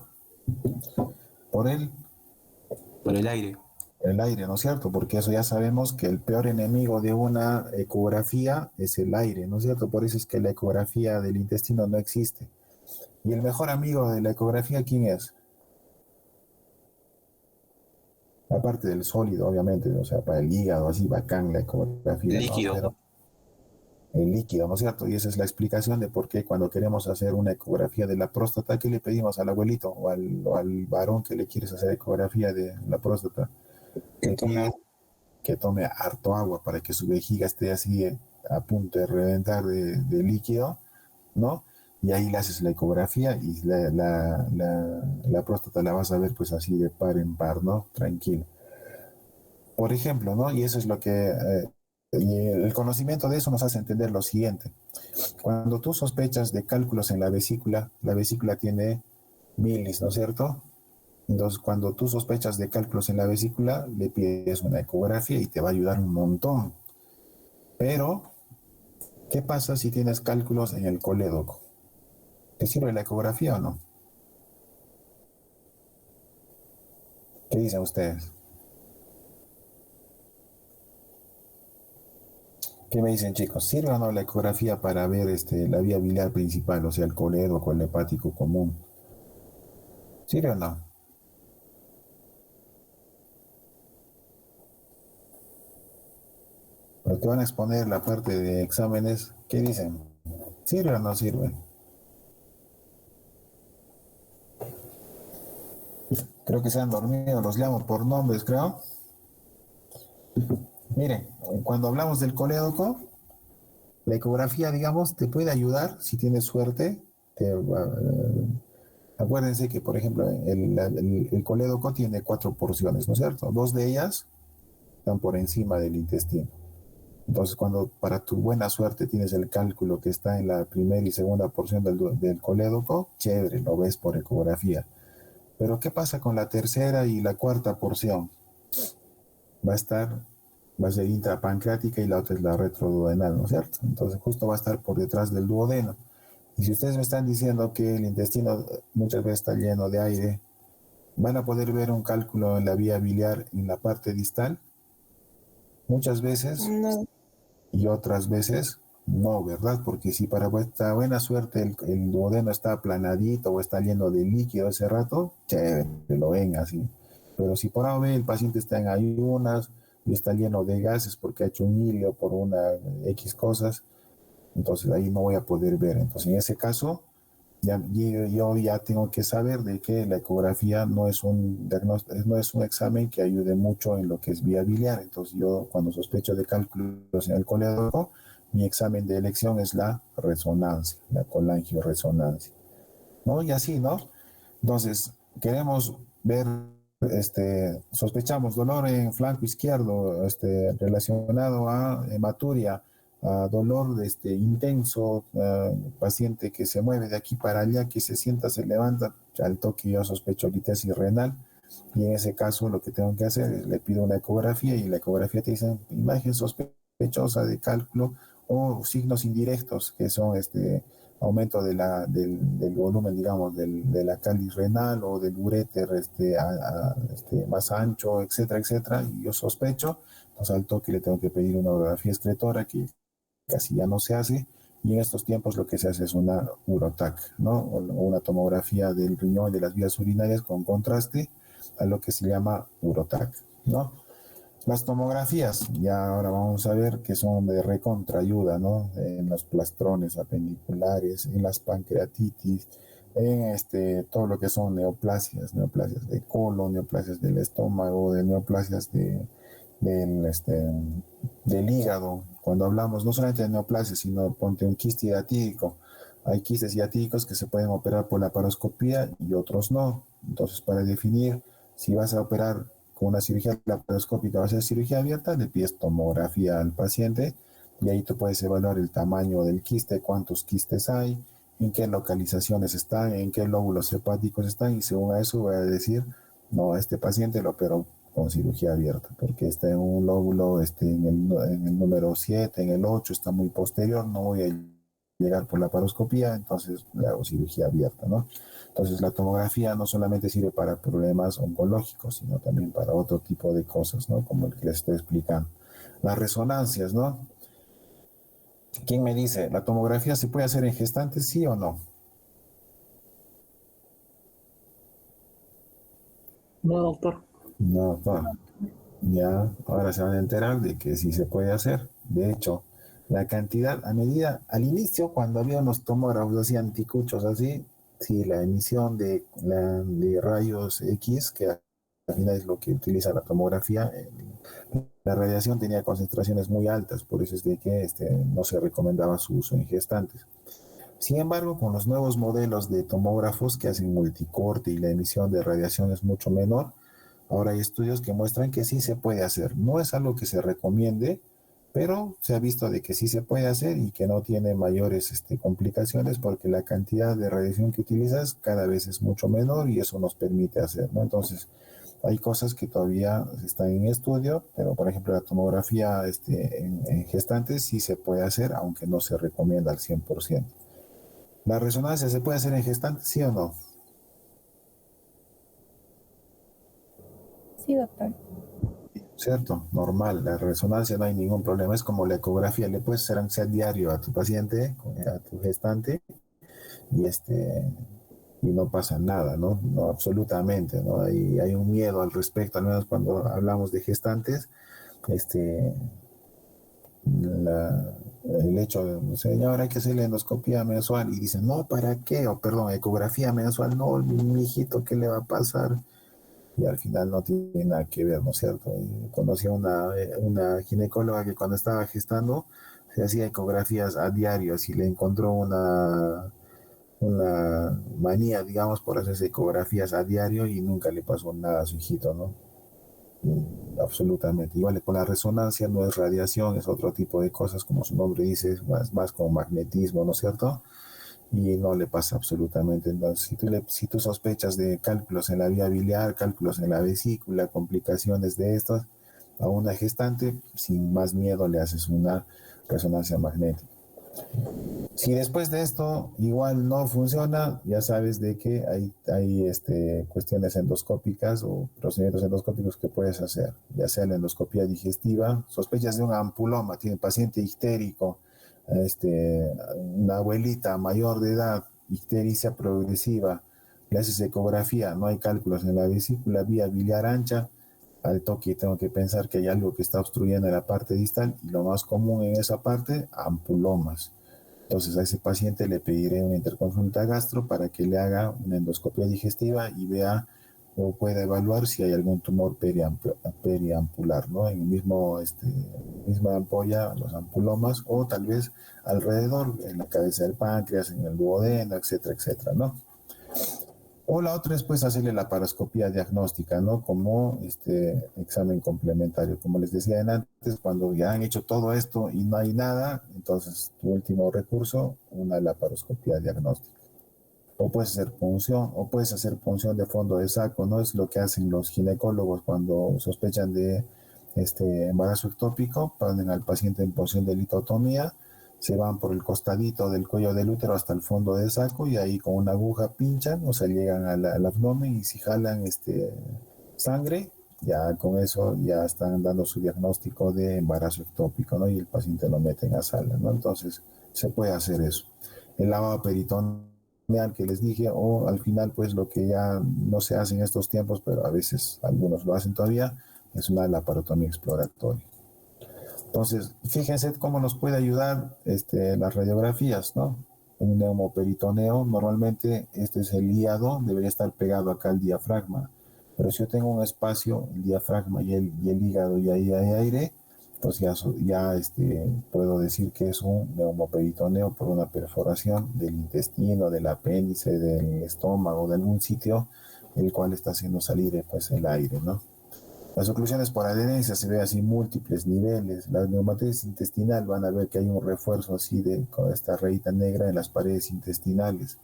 Por Por el aire. el aire, ¿no es cierto? Porque eso ya sabemos que el peor enemigo de una ecografía es el aire, ¿no es cierto? Por eso es que la ecografía del intestino no existe. ¿Y el mejor amigo de la ecografía quién es? Aparte del sólido, obviamente, o sea, para el hígado, así bacán la ecografía, ¿no? Líquido. Pero el líquido, ¿no es cierto? Y esa es la explicación de por qué cuando queremos hacer una ecografía de la próstata, ¿qué le pedimos al abuelito o al varón que le quieres hacer ecografía de la próstata? Le pides que tome harto agua para que su vejiga esté así a punto de reventar de líquido, ¿no? Y ahí le haces la ecografía y la próstata la vas a ver pues así de par en par, ¿no? Tranquilo. Por ejemplo, ¿no? Y eso es lo que... y el conocimiento de eso nos hace entender lo siguiente. Cuando tú sospechas de cálculos en la vesícula tiene bilis, ¿no es cierto? Entonces, cuando tú sospechas de cálculos en la vesícula, le pides una ecografía y te va a ayudar un montón. Pero, ¿qué pasa si tienes cálculos en el colédoco? ¿Te sirve la ecografía o no? ¿Qué dicen ustedes? ¿Qué me dicen, chicos? ¿Sirve o no la ecografía para ver la vía biliar principal, o sea, el colédoco, el hepático común? ¿Sirve o no? Los que van a exponer la parte de exámenes, ¿qué dicen? ¿Sirve o no sirve? Creo que se han dormido, los llamo por nombres, creo. Miren, cuando hablamos del colédoco, la ecografía, digamos, te puede ayudar si tienes suerte. Acuérdense que, por ejemplo, el colédoco tiene 4 porciones, ¿no es cierto? Dos de ellas están por encima del intestino. Entonces, cuando para tu buena suerte tienes el cálculo que está en la primera y segunda porción del colédoco, chévere, lo ves por ecografía. Pero ¿qué pasa con la tercera y la cuarta porción? Va a ser intrapancreática y la otra es la retroduodenal, ¿no es cierto? Entonces justo va a estar por detrás del duodeno. Y si ustedes me están diciendo que el intestino muchas veces está lleno de aire, van a poder ver un cálculo en la vía biliar en la parte distal, muchas veces, No, y otras veces no, ¿verdad? Porque si para vuestra buena suerte el duodeno está aplanadito o está lleno de líquido ese rato, chévere, lo ven así. Pero si por ahora el paciente está en ayunas y está lleno de gases porque ha hecho un hilo por una X cosas, entonces ahí no voy a poder ver. Entonces en ese caso, yo ya tengo que saber de que la ecografía no es no es un examen que ayude mucho en lo que es vía biliar. Entonces yo cuando sospecho de cálculos en el colédoco, mi examen de elección es la resonancia, la colangioresonancia, ¿no? Y así, ¿no? Entonces, queremos ver, sospechamos dolor en flanco izquierdo, relacionado a hematuria, a dolor intenso, paciente que se mueve de aquí para allá, que se sienta, se levanta, al toque yo sospecho litesis renal, y en ese caso lo que tengo que hacer es le pido una ecografía y la ecografía te dice imagen sospechosa de cálculo o signos indirectos que son aumento del volumen, digamos, de la cáliz renal o del uréter más ancho, etcétera, etcétera, y yo sospecho, entonces al toque le tengo que pedir una urografía excretora que casi ya no se hace, y en estos tiempos lo que se hace es una urotac, ¿no? O una tomografía del riñón y de las vías urinarias con contraste a lo que se llama urotac, ¿no? Las tomografías, ya ahora vamos a ver que son de recontraayuda, ¿no? En los plastrones apendiculares, en las pancreatitis, en todo lo que son neoplasias de colon, neoplasias del estómago, de neoplasias del, del hígado. Cuando hablamos no solamente de neoplasias, sino ponte un quiste hiatídico. Hay quistes hiatídicos que se pueden operar por la laparoscopía y otros no. Entonces, para definir si vas a operar con una cirugía laparoscópica, va a ser cirugía abierta, le pides tomografía al paciente y ahí tú puedes evaluar el tamaño del quiste, cuántos quistes hay, en qué localizaciones están, en qué lóbulos hepáticos están, y según a eso voy a decir, no, a este paciente lo opero con cirugía abierta, porque está en un lóbulo en el número 7, en el 8, está muy posterior, no voy a llegar por la paroscopía, entonces le hago cirugía abierta, ¿no? Entonces la tomografía no solamente sirve para problemas oncológicos, sino también para otro tipo de cosas, ¿no? Como el que les estoy explicando. Las resonancias, ¿no? ¿Quién me dice, la tomografía se puede hacer en gestantes, sí o no? No, doctor. No, no. Ya, ahora se van a enterar de que sí se puede hacer. De hecho, la cantidad, al inicio, cuando había unos tomógrafos así anticuchos así, sí, la emisión de rayos X, que al final es lo que utiliza la tomografía, la radiación tenía concentraciones muy altas, por eso es de que no se recomendaba su uso en gestantes. Sin embargo, con los nuevos modelos de tomógrafos que hacen multicorte y la emisión de radiación es mucho menor, ahora hay estudios que muestran que sí se puede hacer. No es algo que se recomiende, pero se ha visto de que sí se puede hacer y que no tiene mayores complicaciones porque la cantidad de radiación que utilizas cada vez es mucho menor y eso nos permite hacer, ¿no? Entonces, hay cosas que todavía están en estudio, pero por ejemplo la tomografía en gestantes sí se puede hacer, aunque no se recomienda al 100%. ¿La resonancia se puede hacer en gestantes, sí o no? sí, doctor. ¿Cierto? Normal, la resonancia no hay ningún problema, es como la ecografía, le puedes hacer aunque sea diario a tu paciente, a tu gestante, y y no pasa nada, ¿no? No, absolutamente, ¿no? Hay un miedo al respecto, al menos cuando hablamos de gestantes, el hecho de, señor, hay que hacerle endoscopía mensual, y dicen, no, ¿para qué? O perdón, ecografía mensual, no, mi hijito, ¿qué le va a pasar? Y al final no tiene nada que ver, ¿no es cierto? Y conocí a una ginecóloga que cuando estaba gestando se hacía ecografías a diario, así le encontró una manía, digamos, por hacerse ecografías a diario y nunca le pasó nada a su hijito, ¿no? Absolutamente. Igual con la resonancia no es radiación, es otro tipo de cosas, como su nombre dice, es más como magnetismo, ¿no es cierto? Y no le pasa absolutamente. Entonces, si tú sospechas de cálculos en la vía biliar, cálculos en la vesícula, complicaciones de estas, a una gestante, sin más miedo le haces una resonancia magnética. Si después de esto igual no funciona, ya sabes de que hay cuestiones endoscópicas o procedimientos endoscópicos que puedes hacer, ya sea la endoscopía digestiva, sospechas de un ampuloma, tiene paciente histérico, una abuelita mayor de edad, ictericia progresiva, le haces ecografía, no hay cálculos en la vesícula, vía biliar ancha, al toque tengo que pensar que hay algo que está obstruyendo la parte distal y lo más común en esa parte, ampulomas. Entonces a ese paciente le pediré una interconsulta gastro para que le haga una endoscopia digestiva y vea o pueda evaluar si hay algún tumor periampular, ¿no? En el misma ampolla, los ampulomas, o tal vez alrededor, en la cabeza del páncreas, en el duodeno, etcétera, etcétera, ¿no? O la otra es pues hacerle la paroscopía diagnóstica, ¿no? Como examen complementario. Como les decía antes, cuando ya han hecho todo esto y no hay nada, entonces tu último recurso, una laparoscopía diagnóstica. O puedes hacer punción, o puedes hacer punción de fondo de saco, ¿no? Es lo que hacen los ginecólogos cuando sospechan de embarazo ectópico, ponen al paciente en posición de litotomía, se van por el costadito del cuello del útero hasta el fondo del saco y ahí con una aguja pinchan, o sea, llegan al abdomen y si jalan sangre, ya con eso ya están dando su diagnóstico de embarazo ectópico, ¿no? Y el paciente lo meten a sala, ¿no? Entonces, se puede hacer eso. El lavado peritoneal que les dije, o al final, pues lo que ya no se hace en estos tiempos, pero a veces algunos lo hacen todavía, es una laparotomía exploratoria. Entonces, fíjense cómo nos puede ayudar las radiografías, ¿no? Un neumoperitoneo, normalmente este es el hígado, debería estar pegado acá al diafragma, pero si yo tengo un espacio, el diafragma y el hígado y ahí hay aire, entonces puedo decir que es un neumoperitoneo por una perforación del intestino, del apéndice, del estómago, de algún sitio, el cual está haciendo salir pues el aire, ¿no? Las oclusiones por adherencia se ve así múltiples niveles. La neumatitis intestinal van a ver que hay un refuerzo así con esta rayita negra en las paredes intestinales.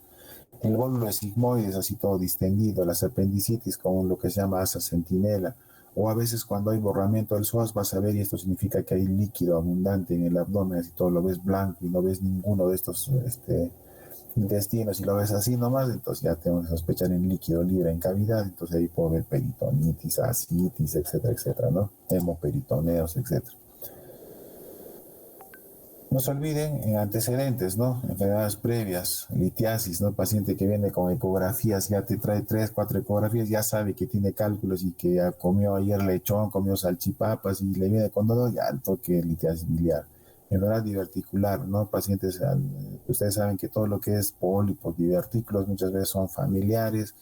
El bólulo de sigmoides así todo distendido, las apendicitis con lo que se llama asa centinela. O a veces cuando hay borramiento del psoas vas a ver, y esto significa que hay líquido abundante en el abdomen, así todo lo ves blanco y no ves ninguno de estos intestino, si lo ves así nomás, entonces ya tengo que sospechar en líquido libre en cavidad, entonces ahí puedo ver peritonitis, ascitis, etcétera, etcétera, ¿no? Hemoperitoneos, etcétera. No se olviden en antecedentes, ¿no? Enfermedades previas, litiasis, ¿no? El paciente que viene con ecografías, ya te trae 3, 4 ecografías, ya sabe que tiene cálculos y que ya comió ayer lechón, comió salchipapas y le viene con dolor, ya al toque litiasis biliar. Enfermedad diverticular, ¿no? Pacientes, ustedes saben que todo lo que es pólipos, divertículos, muchas veces son familiares,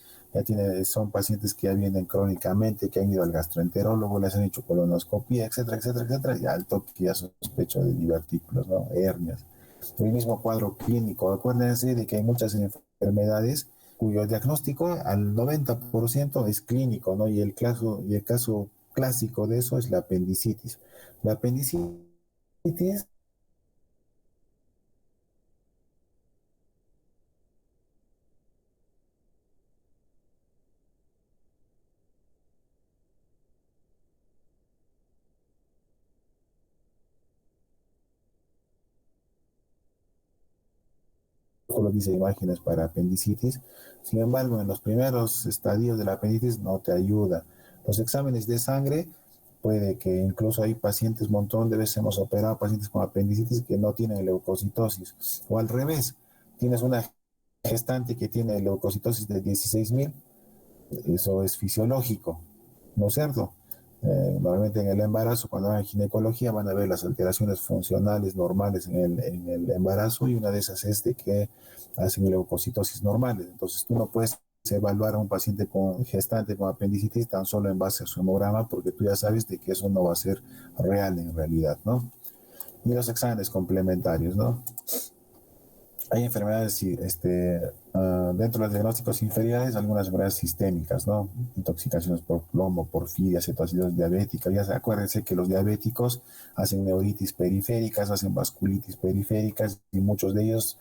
son pacientes que ya vienen crónicamente, que han ido al gastroenterólogo, les han hecho colonoscopia, etcétera, etcétera, etcétera, y al toque ya sospecho de divertículos, ¿no? Hernias. El mismo cuadro clínico, acuérdense de que hay muchas enfermedades cuyo diagnóstico al 90% es clínico, ¿no? Y el caso clásico de eso es la apendicitis. La apendicitis solo dice imágenes para apendicitis. Sin embargo, en los primeros estadios de la apendicitis no te ayuda. Los exámenes de sangre, puede que incluso hay pacientes, montón de veces hemos operado pacientes con apendicitis que no tienen leucocitosis. O al revés, tienes una gestante que tiene leucocitosis de 16.000, eso es fisiológico, ¿no es cierto? Normalmente en el embarazo, cuando hagan ginecología, van a ver las alteraciones funcionales normales en el embarazo, y una de esas es de que hacen leucocitosis normales. Entonces tú no puedes evaluar a un paciente con gestante con apendicitis tan solo en base a su hemograma, porque tú ya sabes de que eso no va a ser real en realidad, ¿no? Y los exámenes complementarios, ¿no? Hay enfermedades, dentro de los diagnósticos inferiores, algunas enfermedades sistémicas, ¿no? Intoxicaciones por plomo, porfiria, cetoacidosis diabética. Ya acuérdense que los diabéticos hacen neuritis periféricas, hacen vasculitis periféricas, y muchos de ellos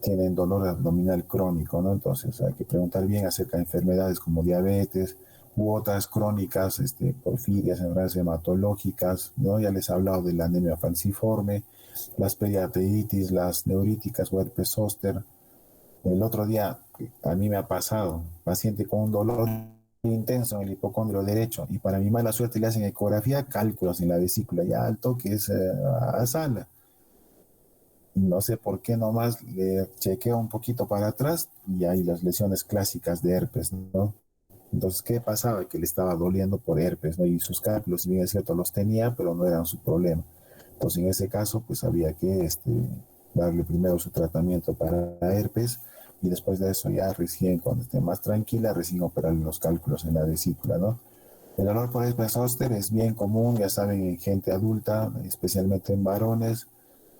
tienen dolor abdominal crónico, ¿no? Entonces hay que preguntar bien acerca de enfermedades como diabetes u otras crónicas, porfirias, enfermedades hematológicas, ¿no? Ya les he hablado de la anemia falciforme, las periarteritis, las neuríticas o herpes zóster. El otro día a mí me ha pasado, paciente con un dolor intenso en el hipocondrio derecho, y para mi mala suerte le hacen ecografía, cálculos en la vesícula, ya alto que es a sala. Y no sé por qué nomás le chequeo un poquito para atrás y hay las lesiones clásicas de herpes, ¿no? Entonces, ¿qué pasaba? Que le estaba doliendo por herpes, ¿no? Y sus cálculos, si bien es cierto, los tenía, pero no eran su problema. Entonces, en ese caso, pues había que darle primero su tratamiento para herpes, y después de eso ya recién, cuando esté más tranquila, recién operarle los cálculos en la vesícula, ¿no? El dolor por herpes zóster es bien común, ya saben, en gente adulta, especialmente en varones,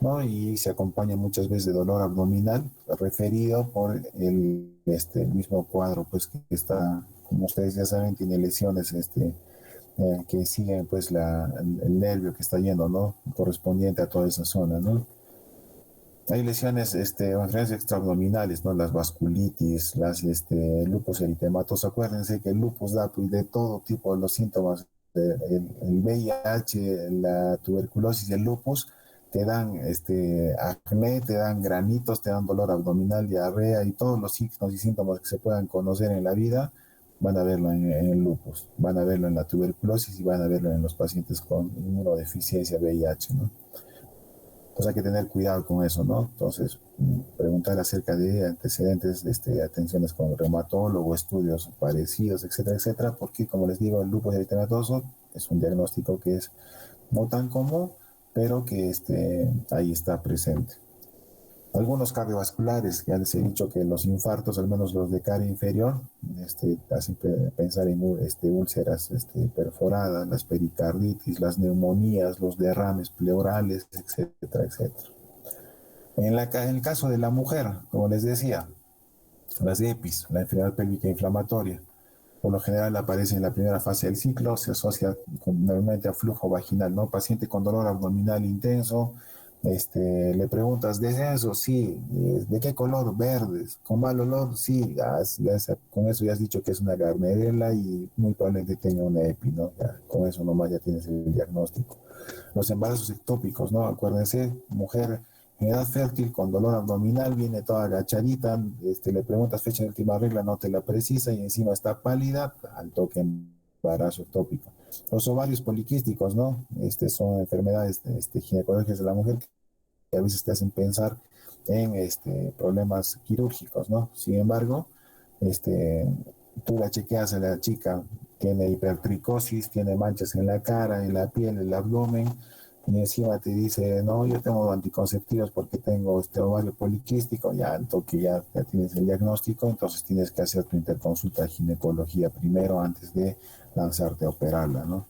¿no? Y se acompaña muchas veces de dolor abdominal, referido por el mismo cuadro, pues que está, como ustedes ya saben, tiene lesiones que siguen pues el nervio que está yendo, ¿no? Correspondiente a toda esa zona, ¿no? Hay lesiones, o enfermedades extraabdominales, ¿no? Las vasculitis, las lupus eritematoso. Acuérdense que el lupus da pues, de todo tipo de los síntomas. El VIH, la tuberculosis y el lupus te dan acné, te dan granitos, te dan dolor abdominal, diarrea, y todos los signos y síntomas que se puedan conocer en la vida van a verlo en el lupus, van a verlo en la tuberculosis y van a verlo en los pacientes con inmunodeficiencia VIH, ¿no? Pues hay que tener cuidado con eso, ¿no? Entonces, preguntar acerca de antecedentes, atenciones con el reumatólogo, estudios parecidos, etcétera, etcétera, porque, como les digo, el lupus eritematoso es un diagnóstico que es no tan común, pero que ahí está presente. Algunos cardiovasculares, ya les he dicho que los infartos, al menos los de cara inferior, hacen pensar en úlceras perforadas, las pericarditis, las neumonías, los derrames pleurales, etcétera, etcétera. En el caso de la mujer, como les decía, las EPIs, la enfermedad pélvica inflamatoria, por lo general aparece en la primera fase del ciclo, se asocia normalmente a flujo vaginal, ¿no? Paciente con dolor abdominal intenso, le preguntas, ¿descenso? Sí. ¿De qué color? Verdes. ¿Con mal olor? Sí. Con eso ya has dicho que es una Gardnerella y muy probablemente tenga una EPI, ¿no? Ya, con eso nomás ya tienes el diagnóstico. Los embarazos ectópicos, ¿no? Acuérdense, mujer en edad fértil con dolor abdominal, viene toda agachadita, le preguntas fecha de última regla, no te la precisa, y encima está pálida, al toque embarazo ectópico. Los ovarios poliquísticos, ¿no? Son enfermedades ginecológicas de la mujer que a veces te hacen pensar en problemas quirúrgicos, ¿no? Sin embargo, tú la chequeas a la chica, tiene hipertricosis, tiene manchas en la cara, en la piel, en el abdomen, y encima te dice, no, yo tengo anticonceptivos porque tengo ovario poliquístico, ya al toque ya tienes el diagnóstico, entonces tienes que hacer tu interconsulta de ginecología primero antes de lanzarte a operarla, ¿no?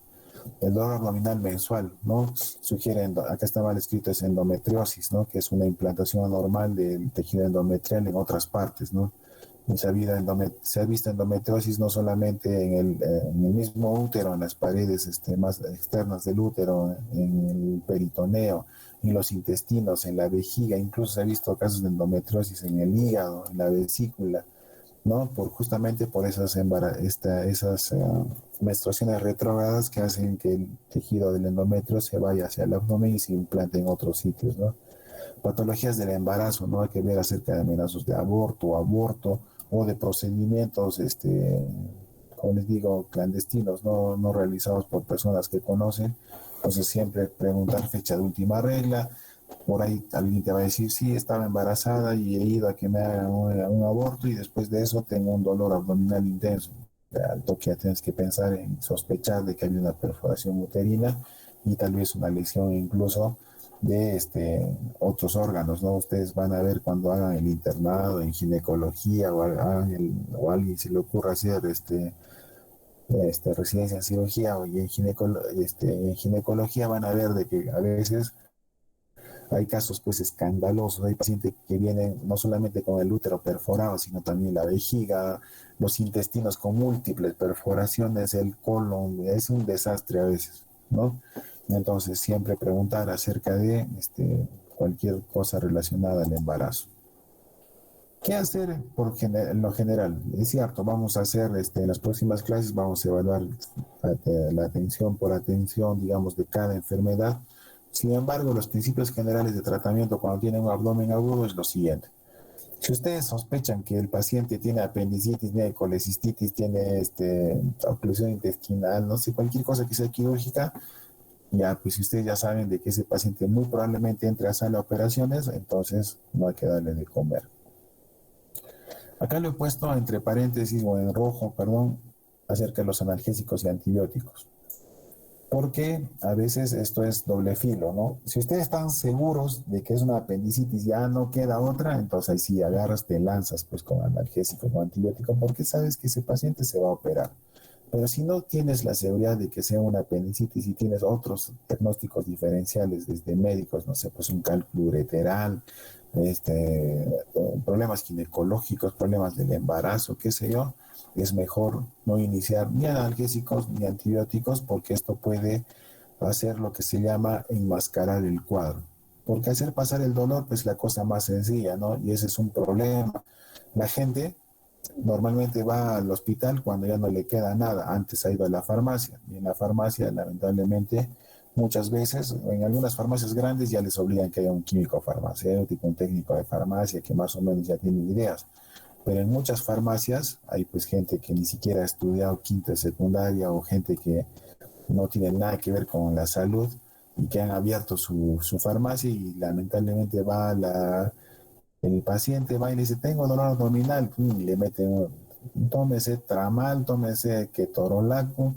El dolor abdominal mensual, ¿no? Sugiere, acá está mal escrito, es endometriosis, ¿no? Que es una implantación anormal del tejido endometrial en otras partes, ¿no? Y se ha visto endometriosis no solamente en el mismo útero, en las paredes más externas del útero, en el peritoneo, en los intestinos, en la vejiga, incluso se ha visto casos de endometriosis en el hígado, en la vesícula, ¿no? Justamente por esas menstruaciones retrógradas que hacen que el tejido del endometrio se vaya hacia el abdomen y se implante en otros sitios, ¿no? Patologías del embarazo, ¿no? Hay que ver acerca de amenazas de aborto o de procedimientos, como les digo, clandestinos, no realizados por personas que conocen. Entonces siempre preguntar fecha de última regla. Por ahí alguien te va a decir, sí, estaba embarazada y he ido a que me hagan un aborto y después de eso tengo un dolor abdominal intenso. al toque ya tienes que pensar en sospechar de que hay una perforación uterina y tal vez una lesión incluso de otros órganos, ¿no? Ustedes van a ver cuando hagan el internado en ginecología o a alguien se le ocurra hacer residencia en cirugía y en ginecología van a ver de que a veces hay casos pues escandalosos, hay pacientes que vienen no solamente con el útero perforado, sino también la vejiga, los intestinos con múltiples perforaciones, el colon, es un desastre a veces, ¿no? Entonces siempre preguntar acerca de cualquier cosa relacionada al embarazo. ¿Qué hacer en lo general? Es cierto, vamos a hacer en las próximas clases, vamos a evaluar la atención por atención, digamos, de cada enfermedad. Sin embargo, los principios generales de tratamiento cuando tienen un abdomen agudo es lo siguiente. Si ustedes sospechan que el paciente tiene apendicitis, tiene colecistitis, tiene oclusión intestinal, no sé, cualquier cosa que sea quirúrgica, ya, pues si ustedes ya saben de que ese paciente muy probablemente entre a sala de operaciones, entonces no hay que darle de comer. Acá lo he puesto entre paréntesis o en rojo, perdón, acerca de los analgésicos y antibióticos. Porque a veces esto es doble filo, ¿no? Si ustedes están seguros de que es una apendicitis, ya no queda otra, entonces ahí sí agarras, te lanzas pues con analgésico o antibiótico porque sabes que ese paciente se va a operar. Pero si no tienes la seguridad de que sea una apendicitis y tienes otros diagnósticos diferenciales desde médicos, no sé, pues un cálculo ureteral, problemas ginecológicos, problemas del embarazo, qué sé yo, es mejor no iniciar ni analgésicos ni antibióticos porque esto puede hacer lo que se llama enmascarar el cuadro. Porque hacer pasar el dolor pues, es la cosa más sencilla, ¿no? Y ese es un problema. La gente normalmente va al hospital cuando ya no le queda nada. Antes ha ido a la farmacia y en la farmacia lamentablemente muchas veces, en algunas farmacias grandes ya les obligan que haya un químico farmacéutico, un técnico de farmacia que más o menos ya tiene ideas. Pero en muchas farmacias hay pues gente que ni siquiera ha estudiado quinta secundaria o gente que no tiene nada que ver con la salud y que han abierto su farmacia y lamentablemente el paciente va y le dice, tengo dolor abdominal, y le meten, tómese tramal, tómese ketorolaco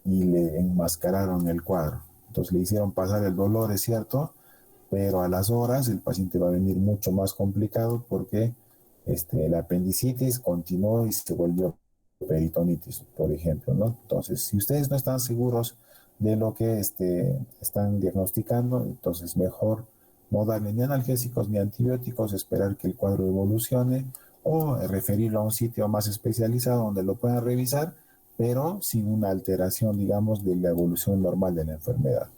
y le enmascararon el cuadro. Entonces le hicieron pasar el dolor, es cierto, pero a las horas el paciente va a venir mucho más complicado porque la apendicitis continuó y se volvió peritonitis, por ejemplo, ¿no? Entonces, si ustedes no están seguros de lo que están diagnosticando, entonces mejor no darle ni analgésicos ni antibióticos, esperar que el cuadro evolucione o referirlo a un sitio más especializado donde lo puedan revisar, pero sin una alteración, digamos, de la evolución normal de la enfermedad.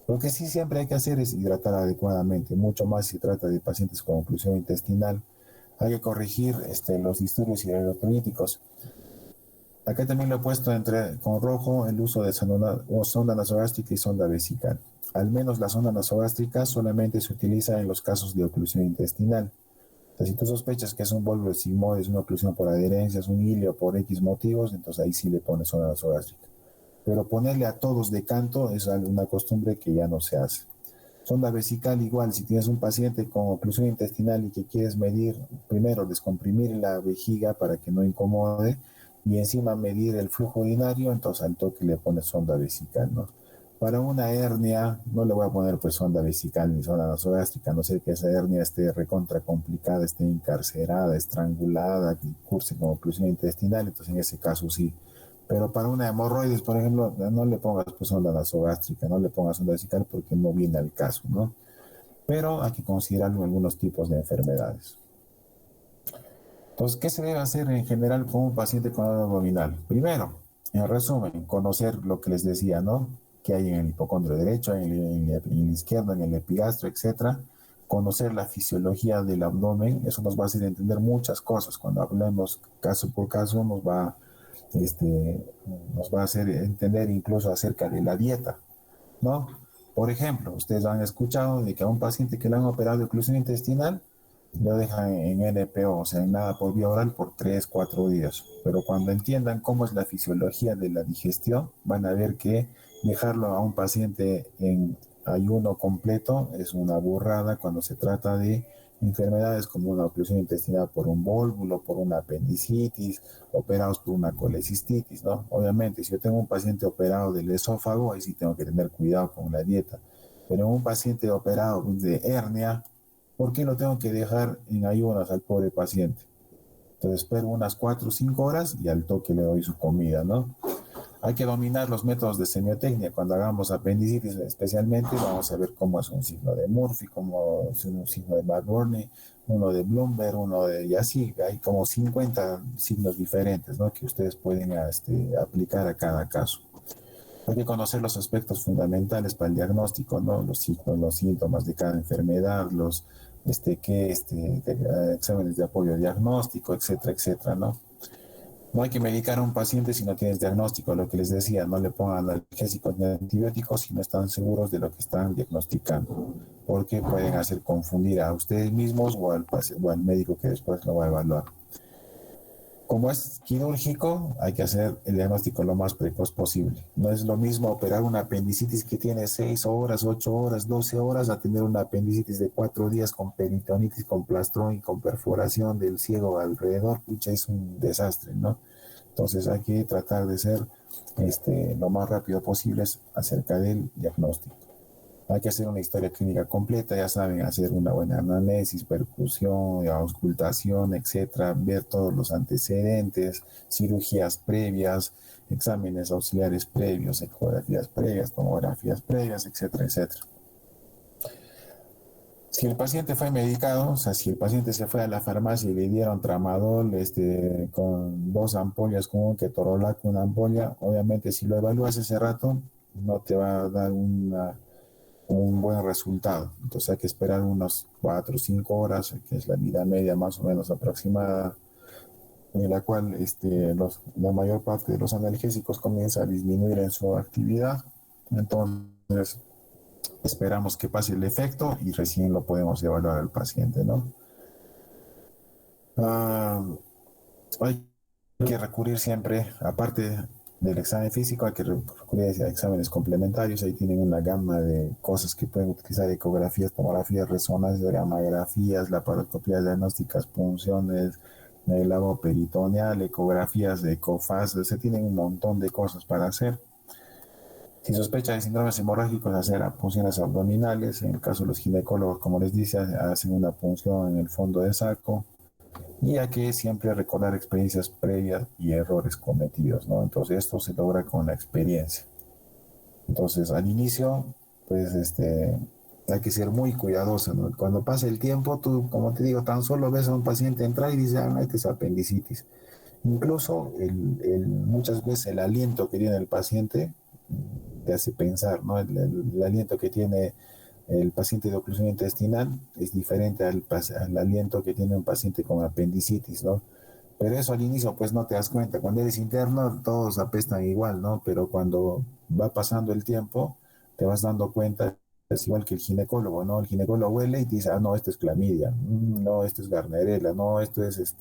Lo que sí siempre hay que hacer es hidratar adecuadamente, mucho más si se trata de pacientes con oclusión intestinal. Hay que corregir los disturbios hidrocolíticos. Acá también lo he puesto con rojo el uso de sonda nasogástrica y sonda vesical. Al menos la sonda nasogástrica solamente se utiliza en los casos de oclusión intestinal. Entonces, si tú sospechas que es un bólvulo sigmoide, es una oclusión por adherencia, es un hilio por X motivos, entonces ahí sí le pones sonda nasogástrica. Pero ponerle a todos de canto es una costumbre que ya no se hace. Sonda vesical igual, si tienes un paciente con oclusión intestinal y que quieres medir, primero descomprimir la vejiga para que no incomode y encima medir el flujo urinario, entonces al toque le pones sonda vesical, ¿no? Para una hernia no le voy a poner pues sonda vesical ni sonda nasogástrica, a no ser que esa hernia esté recontra complicada, esté encarcerada, estrangulada, que curse con oclusión intestinal, entonces en ese caso sí. Pero para una hemorroides, por ejemplo, no le pongas pues sonda nasogástrica, no le pongas sonda vesical porque no viene al caso, ¿no? Pero hay que considerarlo en algunos tipos de enfermedades. Entonces, ¿qué se debe hacer en general con un paciente con dolor abdominal? Primero, en resumen, conocer lo que les decía, ¿no? Que hay en el hipocondrio derecho, en el izquierdo, en el epigastro, etcétera. Conocer la fisiología del abdomen, eso nos va a hacer entender muchas cosas. Cuando hablemos caso por caso, nos va a hacer entender incluso acerca de la dieta, ¿no? Por ejemplo, ustedes han escuchado de que a un paciente que le han operado de oclusión intestinal, lo dejan en NPO, o sea, en nada por vía oral por 3, 4 días. Pero cuando entiendan cómo es la fisiología de la digestión, van a ver que dejarlo a un paciente en ayuno completo es una burrada cuando se trata de enfermedades como una oclusión intestinal por un vólvulo, por una apendicitis, operados por una colecistitis, ¿no? Obviamente, si yo tengo un paciente operado del esófago, ahí sí tengo que tener cuidado con la dieta. Pero un paciente operado de hernia, ¿por qué lo tengo que dejar en ayunas al pobre paciente? Entonces espero unas 4 o 5 horas y al toque le doy su comida, ¿no? Hay que dominar los métodos de semiotecnia. Cuando hagamos apendicitis especialmente, vamos a ver cómo es un signo de Murphy, cómo es un signo de McBurney, uno de Bloomberg, y así. Hay como 50 signos diferentes, ¿no?, que ustedes pueden aplicar a cada caso. Hay que conocer los aspectos fundamentales para el diagnóstico, ¿no? Los signos, los síntomas de cada enfermedad, exámenes de apoyo diagnóstico, etcétera, etcétera, ¿no? No hay que medicar a un paciente si no tienes diagnóstico, lo que les decía, no le pongan analgésicos ni antibióticos si no están seguros de lo que están diagnosticando, porque pueden hacer confundir a ustedes mismos o al médico que después lo va a evaluar. Como es quirúrgico, hay que hacer el diagnóstico lo más precoz posible. No es lo mismo operar una apendicitis que tiene 6 horas, 8 horas, 12 horas a tener una apendicitis de 4 días con peritonitis, con plastrón y con perforación del ciego alrededor. Pucha, es un desastre, ¿no? Entonces hay que tratar de ser lo más rápido posible acerca del diagnóstico. Hay que hacer una historia clínica completa, ya saben, hacer una buena análisis, percusión, auscultación, etcétera, ver todos los antecedentes, cirugías previas, exámenes auxiliares previos, ecografías previas, tomografías previas, etcétera, etcétera. Si el paciente fue medicado, o sea, si el paciente se fue a la farmacia y le dieron tramadol con 2 ampollas, con un ketorolac, una ampolla, obviamente si lo evalúas ese rato, no te va a dar un buen resultado. Entonces hay que esperar unas 4 o 5 horas, que es la vida media más o menos aproximada, en la cual la mayor parte de los analgésicos comienza a disminuir en su actividad. Entonces esperamos que pase el efecto y recién lo podemos evaluar al paciente, ¿no? Hay que recurrir siempre, aparte del examen físico, hay que recurrir a exámenes complementarios. Ahí tienen una gama de cosas que pueden utilizar: ecografías, tomografías, resonancias, gammagrafías, laparoscopías diagnósticas, punciones, el lavado peritoneal, ecografías de ecofaz. Se tienen un montón de cosas para hacer. Si sospecha de síndromes hemorrágicos, hacer punciones abdominales. En el caso de los ginecólogos, como les dice, hacen una punción en el fondo del saco. Y hay que siempre recordar experiencias previas y errores cometidos, ¿no? Entonces esto se logra con la experiencia. Entonces al inicio, pues hay que ser muy cuidadoso, ¿no? Cuando pase el tiempo, tú, como te digo, tan solo ves a un paciente entrar y dices, este es apendicitis. Incluso muchas veces el aliento que tiene el paciente te hace pensar, ¿no? El aliento que tiene el paciente de oclusión intestinal es diferente al aliento que tiene un paciente con apendicitis, ¿no? Pero eso al inicio pues no te das cuenta. Cuando eres interno todos apestan igual, ¿no? Pero cuando va pasando el tiempo te vas dando cuenta. Es igual que el ginecólogo, ¿no? El ginecólogo huele y te dice, no, esto es clamidia, no, esto es Gardnerella, no, esto es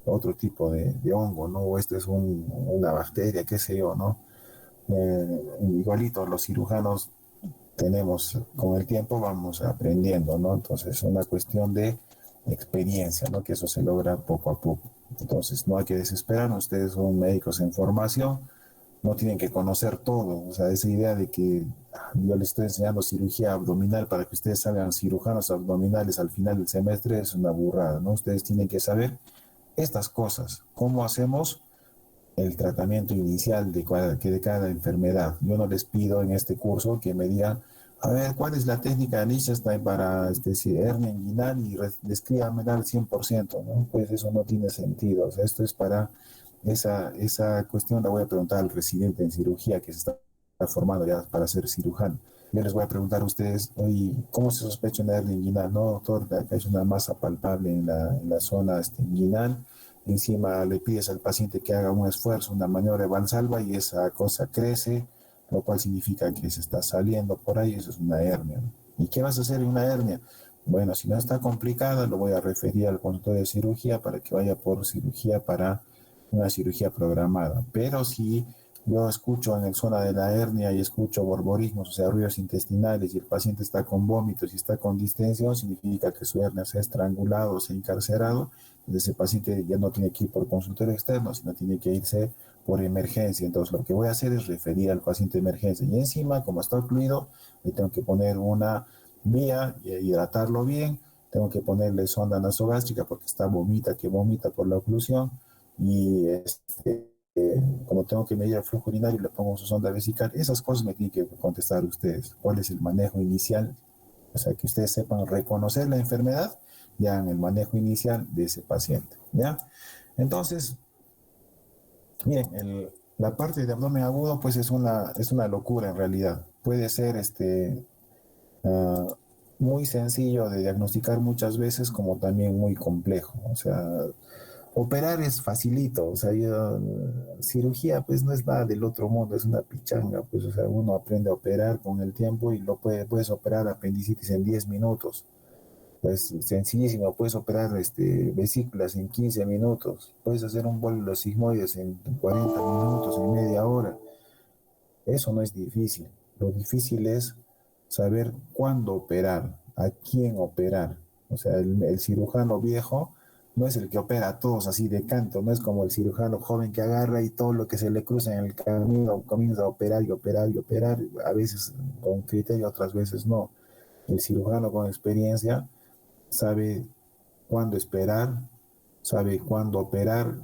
otro tipo de hongo, ¿no? O esto es una bacteria, qué sé yo, ¿no? Igualito los cirujanos tenemos, con el tiempo vamos aprendiendo, ¿no? Entonces es una cuestión de experiencia, ¿no? Que eso se logra poco a poco. Entonces no hay que desesperar, ustedes son médicos en formación, no tienen que conocer todo. O sea, esa idea de que yo les estoy enseñando cirugía abdominal para que ustedes salgan cirujanos abdominales al final del semestre es una burrada, ¿no? Ustedes tienen que saber estas cosas, cómo hacemos el tratamiento inicial de cada enfermedad. Yo no les pido en este curso que me digan, a ver, ¿cuál es la técnica de Liechtenstein para hernia inguinal y descríbame al 100%, ¿no? Pues eso no tiene sentido. O sea, esto es para esa cuestión, la voy a preguntar al residente en cirugía que se está formando ya para ser cirujano. Yo les voy a preguntar a ustedes, oye, ¿cómo se sospecha una hernia inguinal? No, doctor, es una masa palpable en la zona inguinal. Encima le pides al paciente que haga un esfuerzo, una maniobra de Valsalva y esa cosa crece, lo cual significa que se está saliendo por ahí, eso es una hernia, ¿no? ¿Y qué vas a hacer en una hernia? Bueno, si no está complicada, lo voy a referir al consultorio de cirugía para que vaya por cirugía para una cirugía programada. Pero si yo escucho en el zona de la hernia y escucho borborismos, o sea, ruidos intestinales, y el paciente está con vómitos y está con distensión, significa que su hernia se ha estrangulado o se ha encarcerado. Entonces ese paciente ya no tiene que ir por consultorio externo, sino tiene que irse por emergencia. Entonces lo que voy a hacer es referir al paciente de emergencia. Y encima, como está ocluido, le tengo que poner una vía y hidratarlo bien. Tengo que ponerle sonda nasogástrica porque está que vomita por la oclusión. Y como tengo que medir el flujo urinario, le pongo su sonda vesical. Esas cosas me tienen que contestar ustedes. ¿Cuál es el manejo inicial? O sea, que ustedes sepan reconocer la enfermedad ya en el manejo inicial de ese paciente. ¿Ya? Entonces, bien, la parte de abdomen agudo pues es una locura en realidad. Puede ser uh, muy sencillo de diagnosticar muchas veces como también muy complejo. O sea, operar es facilito, o sea, cirugía pues no es nada del otro mundo, es una pichanga, pues, o sea, uno aprende a operar con el tiempo y puedes operar apendicitis en 10 minutos, pues sencillísimo, puedes operar vesículas en 15 minutos, puedes hacer un bolo sigmoides en 40 minutos, en media hora. Eso no es difícil. Lo difícil es saber cuándo operar, a quién operar. O sea, el cirujano viejo no es el que opera a todos así de canto, no es como el cirujano joven que agarra y todo lo que se le cruza en el camino comienza a operar y operar y operar, a veces con criterio, otras veces no. El cirujano con experiencia sabe cuándo esperar, sabe cuándo operar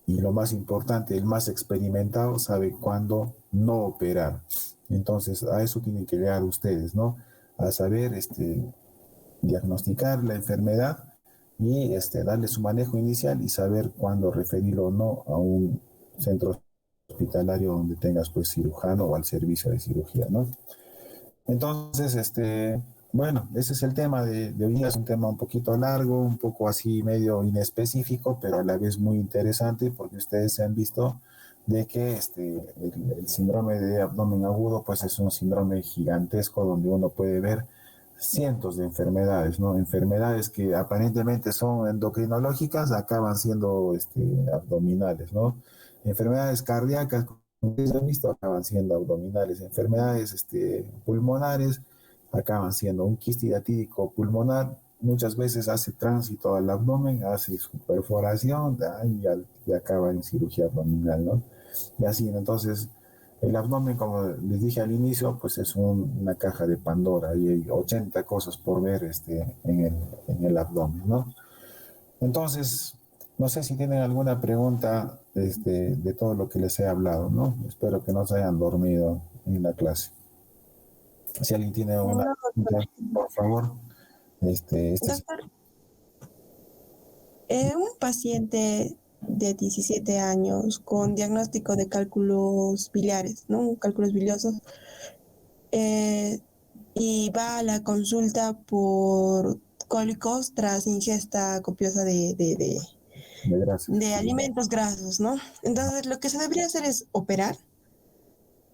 y lo más importante, el más experimentado sabe cuándo no operar. Entonces, a eso tienen que llegar ustedes, ¿no? A saber diagnosticar la enfermedad y darle su manejo inicial y saber cuándo referirlo o no a un centro hospitalario donde tengas pues cirujano o al servicio de cirugía, ¿no? Entonces, bueno, ese es el tema de hoy día. Es un tema un poquito largo, un poco así medio inespecífico, pero a la vez muy interesante porque ustedes se han visto de que el síndrome de abdomen agudo pues es un síndrome gigantesco donde uno puede ver cientos de enfermedades, ¿no? Enfermedades que aparentemente son endocrinológicas acaban siendo abdominales, ¿no? Enfermedades cardíacas, como ustedes han visto, acaban siendo abdominales. Enfermedades pulmonares acaban siendo un quiste hidatídico pulmonar. Muchas veces hace tránsito al abdomen, hace su perforación y acaba en cirugía abdominal, ¿no? Y así, entonces, el abdomen, como les dije al inicio, pues es una caja de Pandora y hay 80 cosas por ver en el abdomen, ¿no? Entonces, no sé si tienen alguna pregunta de todo lo que les he hablado, ¿no? Espero que no se hayan dormido en la clase. Si alguien tiene una No, pregunta, por favor. doctor, un paciente de 17 años con diagnóstico de cálculos biliares, ¿no? Cálculos biliosos, eh, y va a la consulta por cólicos tras ingesta copiosa De gracias. de alimentos grasos, ¿no? Entonces, lo que se debería hacer es operar.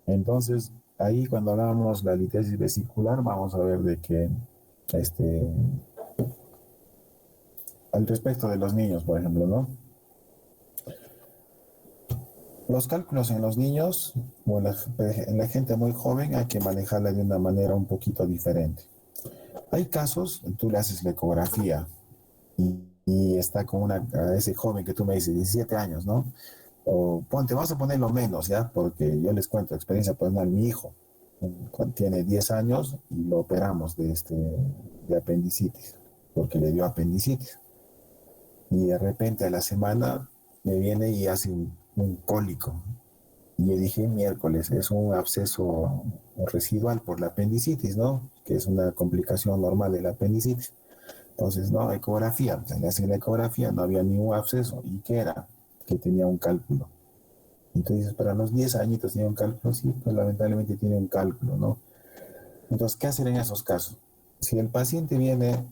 Entonces, ahí cuando hagamos la litiasis vesicular, vamos a ver de que, al respecto de los niños, por ejemplo, ¿no? Los cálculos en los niños o en la gente muy joven hay que manejarla de una manera un poquito diferente. Hay casos, tú le haces la ecografía y está con a ese joven que tú me dices, 17 años, ¿no? O ponte, vamos a ponerlo menos, ¿ya? Porque yo les cuento experiencia personal, mi hijo tiene 10 años y lo operamos de apendicitis, porque le dio apendicitis. Y de repente a la semana me viene y hace un cólico. Y yo dije, miércoles, es un absceso residual por la apendicitis, ¿no? Que es una complicación normal de la apendicitis. Entonces, no, ecografía, le hacen la ecografía, no había ningún absceso. ¿Y qué era? Que tenía un cálculo. Entonces, para los 10 añitos tiene un cálculo, sí, pues lamentablemente tiene un cálculo, ¿no? Entonces, ¿qué hacer en esos casos? Si el paciente viene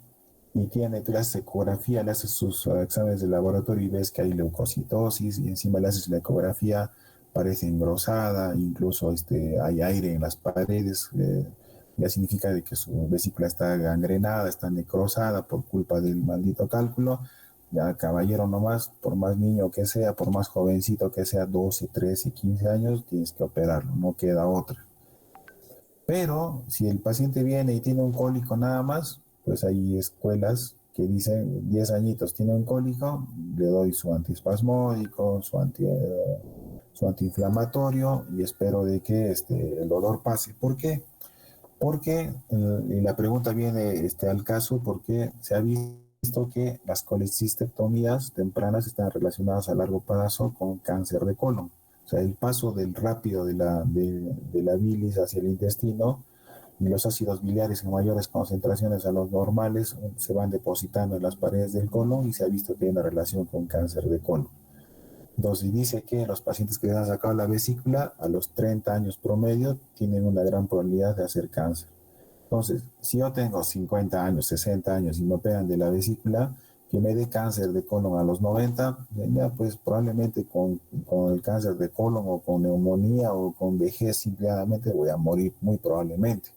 y tú le haces ecografía, le haces sus exámenes de laboratorio y ves que hay leucocitosis y encima le haces la ecografía, parece engrosada, incluso hay aire en las paredes, ya significa de que su vesícula está gangrenada, está necrosada por culpa del maldito cálculo, ya caballero nomás, por más niño que sea, por más jovencito que sea, 12, 13, 15 años, tienes que operarlo, no queda otra. Pero si el paciente viene y tiene un cólico nada más, pues hay escuelas que dicen 10 añitos tiene un cólico, le doy su antiespasmódico, su antiinflamatorio y espero de que el dolor pase. ¿Por qué? Porque, y la pregunta viene al caso, porque se ha visto que las colecistectomías tempranas están relacionadas a largo plazo con cáncer de colon. O sea, el paso del rápido de la bilis hacia el intestino y los ácidos biliares en mayores concentraciones a los normales se van depositando en las paredes del colon y se ha visto que hay una relación con cáncer de colon. Entonces dice que los pacientes que se han sacado la vesícula a los 30 años promedio tienen una gran probabilidad de hacer cáncer. Entonces, si yo tengo 50 años, 60 años y me operan de la vesícula, que me dé cáncer de colon a los 90, ya pues probablemente con el cáncer de colon o con neumonía o con vejez simplemente voy a morir muy probablemente.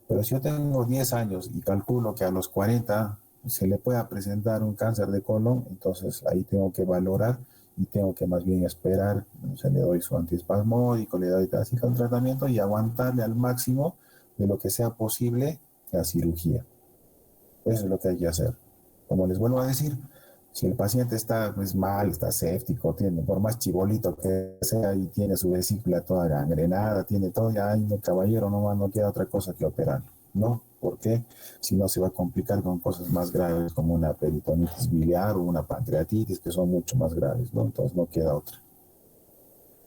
Pero si yo tengo 10 años y calculo que a los 40 se le pueda presentar un cáncer de colon, entonces ahí tengo que valorar y tengo que más bien esperar, o sea, le doy su antiespasmódico, le doy así el tratamiento y aguantarle al máximo de lo que sea posible la cirugía. Eso es lo que hay que hacer. Como les vuelvo a decir, si el paciente está pues, mal, está séptico, tiene, por más chibolito que sea y tiene su vesícula toda gangrenada, tiene todo, ya, ay, no, caballero, no queda otra cosa que operarlo, ¿no? ¿Por qué? Si no se va a complicar con cosas más graves como una peritonitis biliar o una pancreatitis, que son mucho más graves, ¿no? Entonces no queda otra.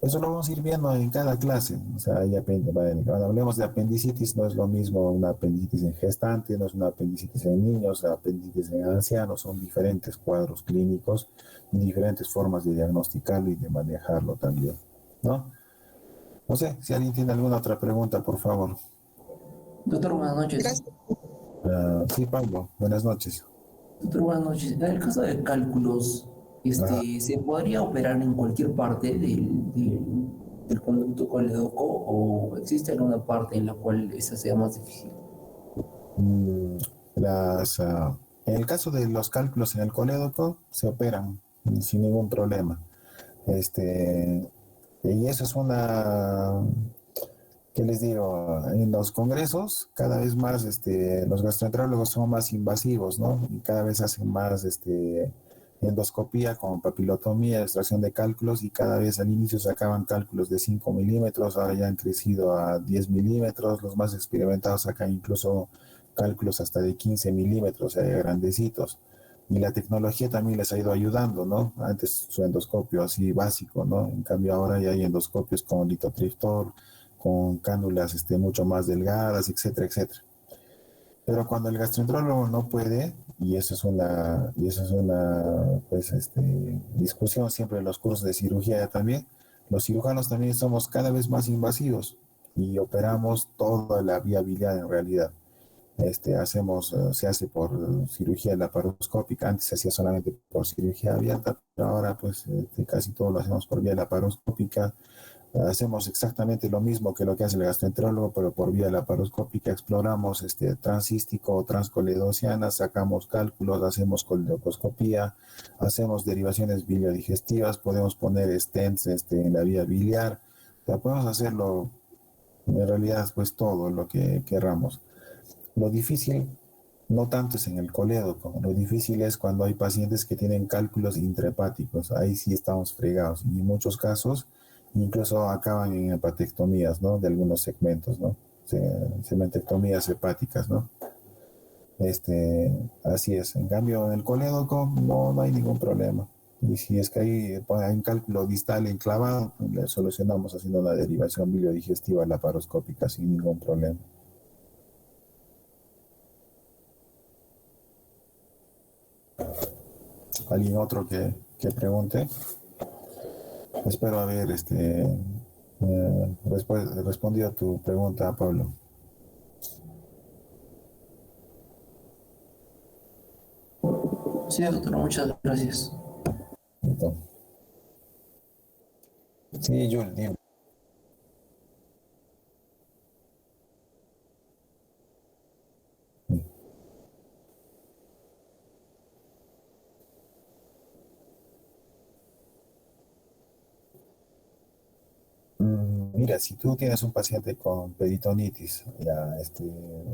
Eso lo vamos a ir viendo en cada clase. O sea, cuando hablemos de apendicitis, no es lo mismo una apendicitis en gestante, no es una apendicitis en niños, apendicitis en ancianos, son diferentes cuadros clínicos y diferentes formas de diagnosticarlo y de manejarlo también, ¿no? No sé, si alguien tiene alguna otra pregunta, por favor. Doctor, buenas noches. Gracias. Sí, Pablo, buenas noches. Doctor, buenas noches. En el caso de cálculos, Ajá. ¿se podría operar en cualquier parte del conducto colédoco o existe alguna parte en la cual esa sea más difícil? Mm, las, en el caso de los cálculos en el colédoco, se operan sin ningún problema. Y eso es ¿qué les digo? En los congresos, cada vez más los gastroenterólogos son más invasivos, ¿no? Y cada vez hacen más endoscopía con papilotomía, extracción de cálculos, y cada vez al inicio sacaban cálculos de 5 milímetros, ahora ya han crecido a 10 milímetros, los más experimentados sacan incluso cálculos hasta de 15 milímetros, grandecitos. Y la tecnología también les ha ido ayudando, ¿no? Antes su endoscopio así básico, ¿no? En cambio ahora ya hay endoscopios con litotriptor, con cánulas mucho más delgadas, etcétera, etcétera. Pero cuando el gastroenterólogo no puede, y eso es una pues, discusión siempre en los cursos de cirugía también, los cirujanos también somos cada vez más invasivos y operamos toda la vía biliar en realidad. Se hace por cirugía laparoscópica, antes se hacía solamente por cirugía abierta, pero ahora pues casi todo lo hacemos por vía laparoscópica. Hacemos exactamente lo mismo que lo que hace el gastroenterólogo, pero por vía laparoscópica exploramos transcístico o transcoledociana, sacamos cálculos, hacemos coledocoscopía, hacemos derivaciones biliodigestivas, podemos poner stents en la vía biliar, o sea, podemos hacerlo en realidad pues todo lo que querramos. Lo difícil no tanto es en el colédoco, lo difícil es cuando hay pacientes que tienen cálculos intrahepáticos, ahí sí estamos fregados y en muchos casos incluso acaban en hepatectomías, ¿no? De algunos segmentos, ¿no? Cementectomías hepáticas, ¿no? Así es. En cambio, en el colédoco no hay ningún problema. Y si es que hay un cálculo distal enclavado, le solucionamos haciendo la derivación biliodigestiva laparoscópica sin ningún problema. ¿Alguien otro que pregunte? Espero haber respondido a tu pregunta, Pablo. Sí, doctor, muchas gracias. Entonces, sí, Jules, dime. Mira, si tú tienes un paciente con peritonitis, ya,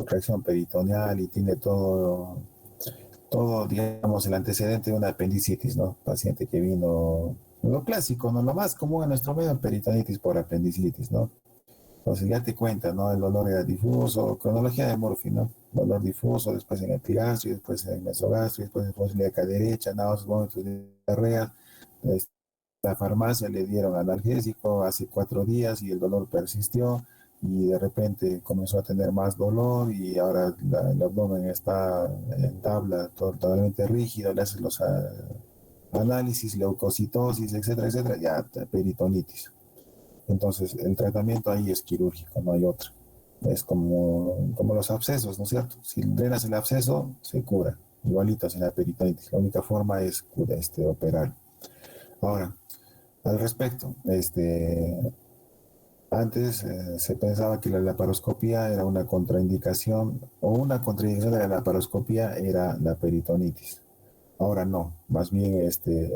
reacción peritoneal y tiene todo, digamos, el antecedente de una apendicitis, ¿no? Paciente que vino, lo clásico, ¿no? Lo más común en nuestro medio, peritonitis por apendicitis, ¿no? Entonces ya te cuenta, ¿no? El dolor era difuso, cronología de Murphy, ¿no? Dolor difuso, después en el epigastrio, después en el mesogastrio, después en la ilíaca derecha, náuseas, vómitos, diarrea. La farmacia le dieron analgésico hace 4 días y el dolor persistió y de repente comenzó a tener más dolor y ahora el abdomen está en tabla, totalmente rígido, le hacen los análisis, leucocitosis, etcétera, etcétera, ya peritonitis. Entonces, el tratamiento ahí es quirúrgico, no hay otro. Es como los abscesos, ¿no es cierto? Si drenas el absceso, se cura. Igualito en la peritonitis. La única forma es operar. Ahora, al respecto, antes se pensaba que la laparoscopía era una contraindicación o una contraindicación de la laparoscopía era la peritonitis. Ahora no, más bien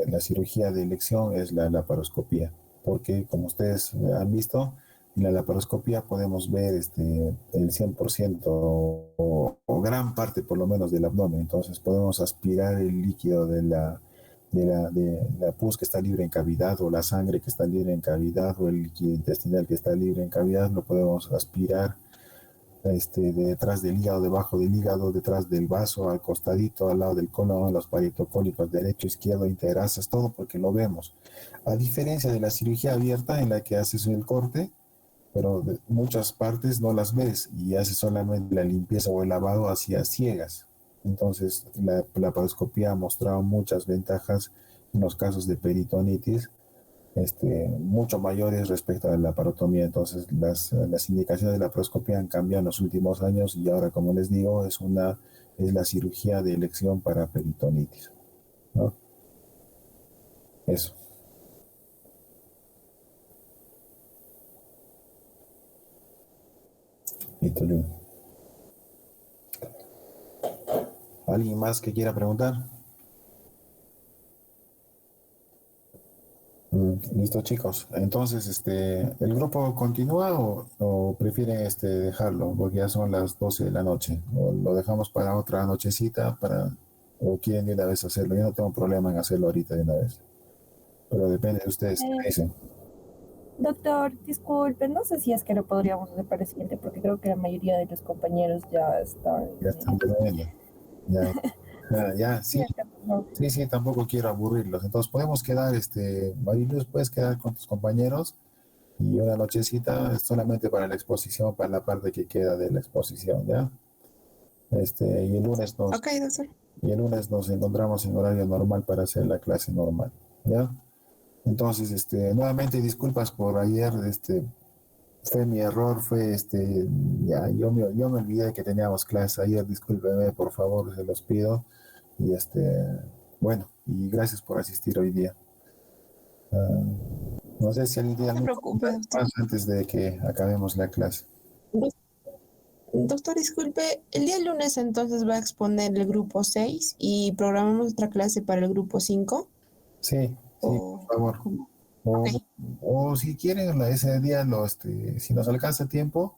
la cirugía de elección es la laparoscopía, porque como ustedes han visto, en la laparoscopía podemos ver el 100% o gran parte por lo menos del abdomen, entonces podemos aspirar el líquido de la pus que está libre en cavidad o la sangre que está libre en cavidad o el líquido intestinal que está libre en cavidad, lo podemos aspirar detrás del hígado, debajo del hígado, detrás del vaso, al costadito, al lado del colon, los parietocólicos derecho, izquierdo, interasas, todo porque lo vemos. A diferencia de la cirugía abierta en la que haces el corte, pero de muchas partes no las ves y haces solamente la limpieza o el lavado hacia ciegas. Entonces, la laparoscopía ha mostrado muchas ventajas en los casos de peritonitis, mucho mayores respecto a la laparotomía. Entonces, las indicaciones de la laparoscopía han cambiado en los últimos años y ahora, como les digo, es la cirugía de elección para peritonitis, ¿no? Eso. ¿Alguien más que quiera preguntar? Listo, chicos. Entonces, ¿el grupo continúa o prefieren dejarlo? Porque ya son las 12 de la noche. ¿O lo dejamos para otra nochecita o quieren de una vez hacerlo? Yo no tengo problema en hacerlo ahorita de una vez. Pero depende de ustedes, ¿qué dicen? Doctor, disculpe, no sé si es que lo podríamos hacer para el siguiente, porque creo que la mayoría de los compañeros ya están... Ya están durmiendo. Ya, sí. Sí, tampoco quiero aburrirlos. Entonces podemos quedar, Mariluz, puedes quedar con tus compañeros y una nochecita solamente para la exposición, para la parte que queda de la exposición, ¿ya? Y el lunes Ok, doctor. y el lunes nos encontramos en horario normal para hacer la clase normal, ¿ya? Entonces, nuevamente disculpas por ayer, fue mi error, ya, yo me olvidé que teníamos clase ayer, discúlpeme, por favor, se los pido. Y bueno, y gracias por asistir hoy día. No sé si alguien tiene No se algún preocupe, doctor. más antes de que acabemos la clase. Doctor, disculpe, el día lunes entonces va a exponer el grupo 6 y programamos otra clase para el grupo 5. Sí, por favor. ¿Cómo? O, Ok. o si quieren, ese día, si nos alcanza tiempo,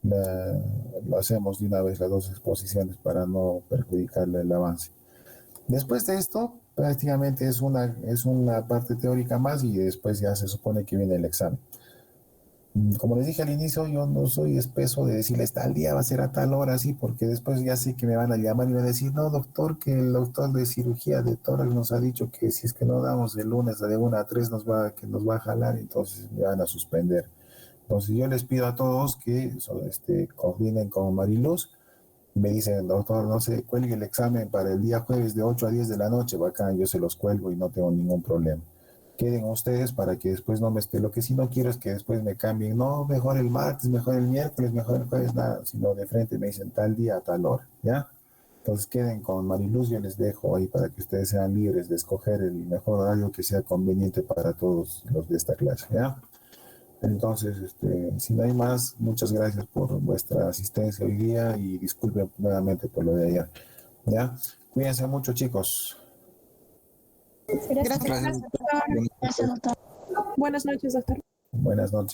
lo hacemos de una vez las 2 exposiciones para no perjudicarle el avance. Después de esto, prácticamente es una parte teórica más y después ya se supone que viene el examen. Como les dije al inicio, yo no soy espeso de decirles tal día va a ser a tal hora, así, porque después ya sé que me van a llamar y van a decir, no, doctor, que el doctor de cirugía de tórax nos ha dicho que si es que no damos el lunes de 1 a 3 nos va a jalar, entonces me van a suspender. Entonces yo les pido a todos que coordinen con Mariluz y me dicen, doctor, no se cuelgue el examen para el día jueves de 8 a 10 de la noche, bacán, yo se los cuelgo y no tengo ningún problema. Queden ustedes para que después no me esté. Lo que sí no quiero es que después me cambien. No, mejor el martes, mejor el miércoles, mejor el jueves, nada. Sino de frente me dicen tal día, a tal hora, ¿ya? Entonces queden con Mariluz, yo les dejo ahí para que ustedes sean libres de escoger el mejor horario que sea conveniente para todos los de esta clase, ¿ya? Entonces, si no hay más, muchas gracias por vuestra asistencia hoy día y disculpen nuevamente por lo de ayer, ¿ya? Cuídense mucho, chicos. Gracias, doctor. Buenas noches, doctor. Buenas noches.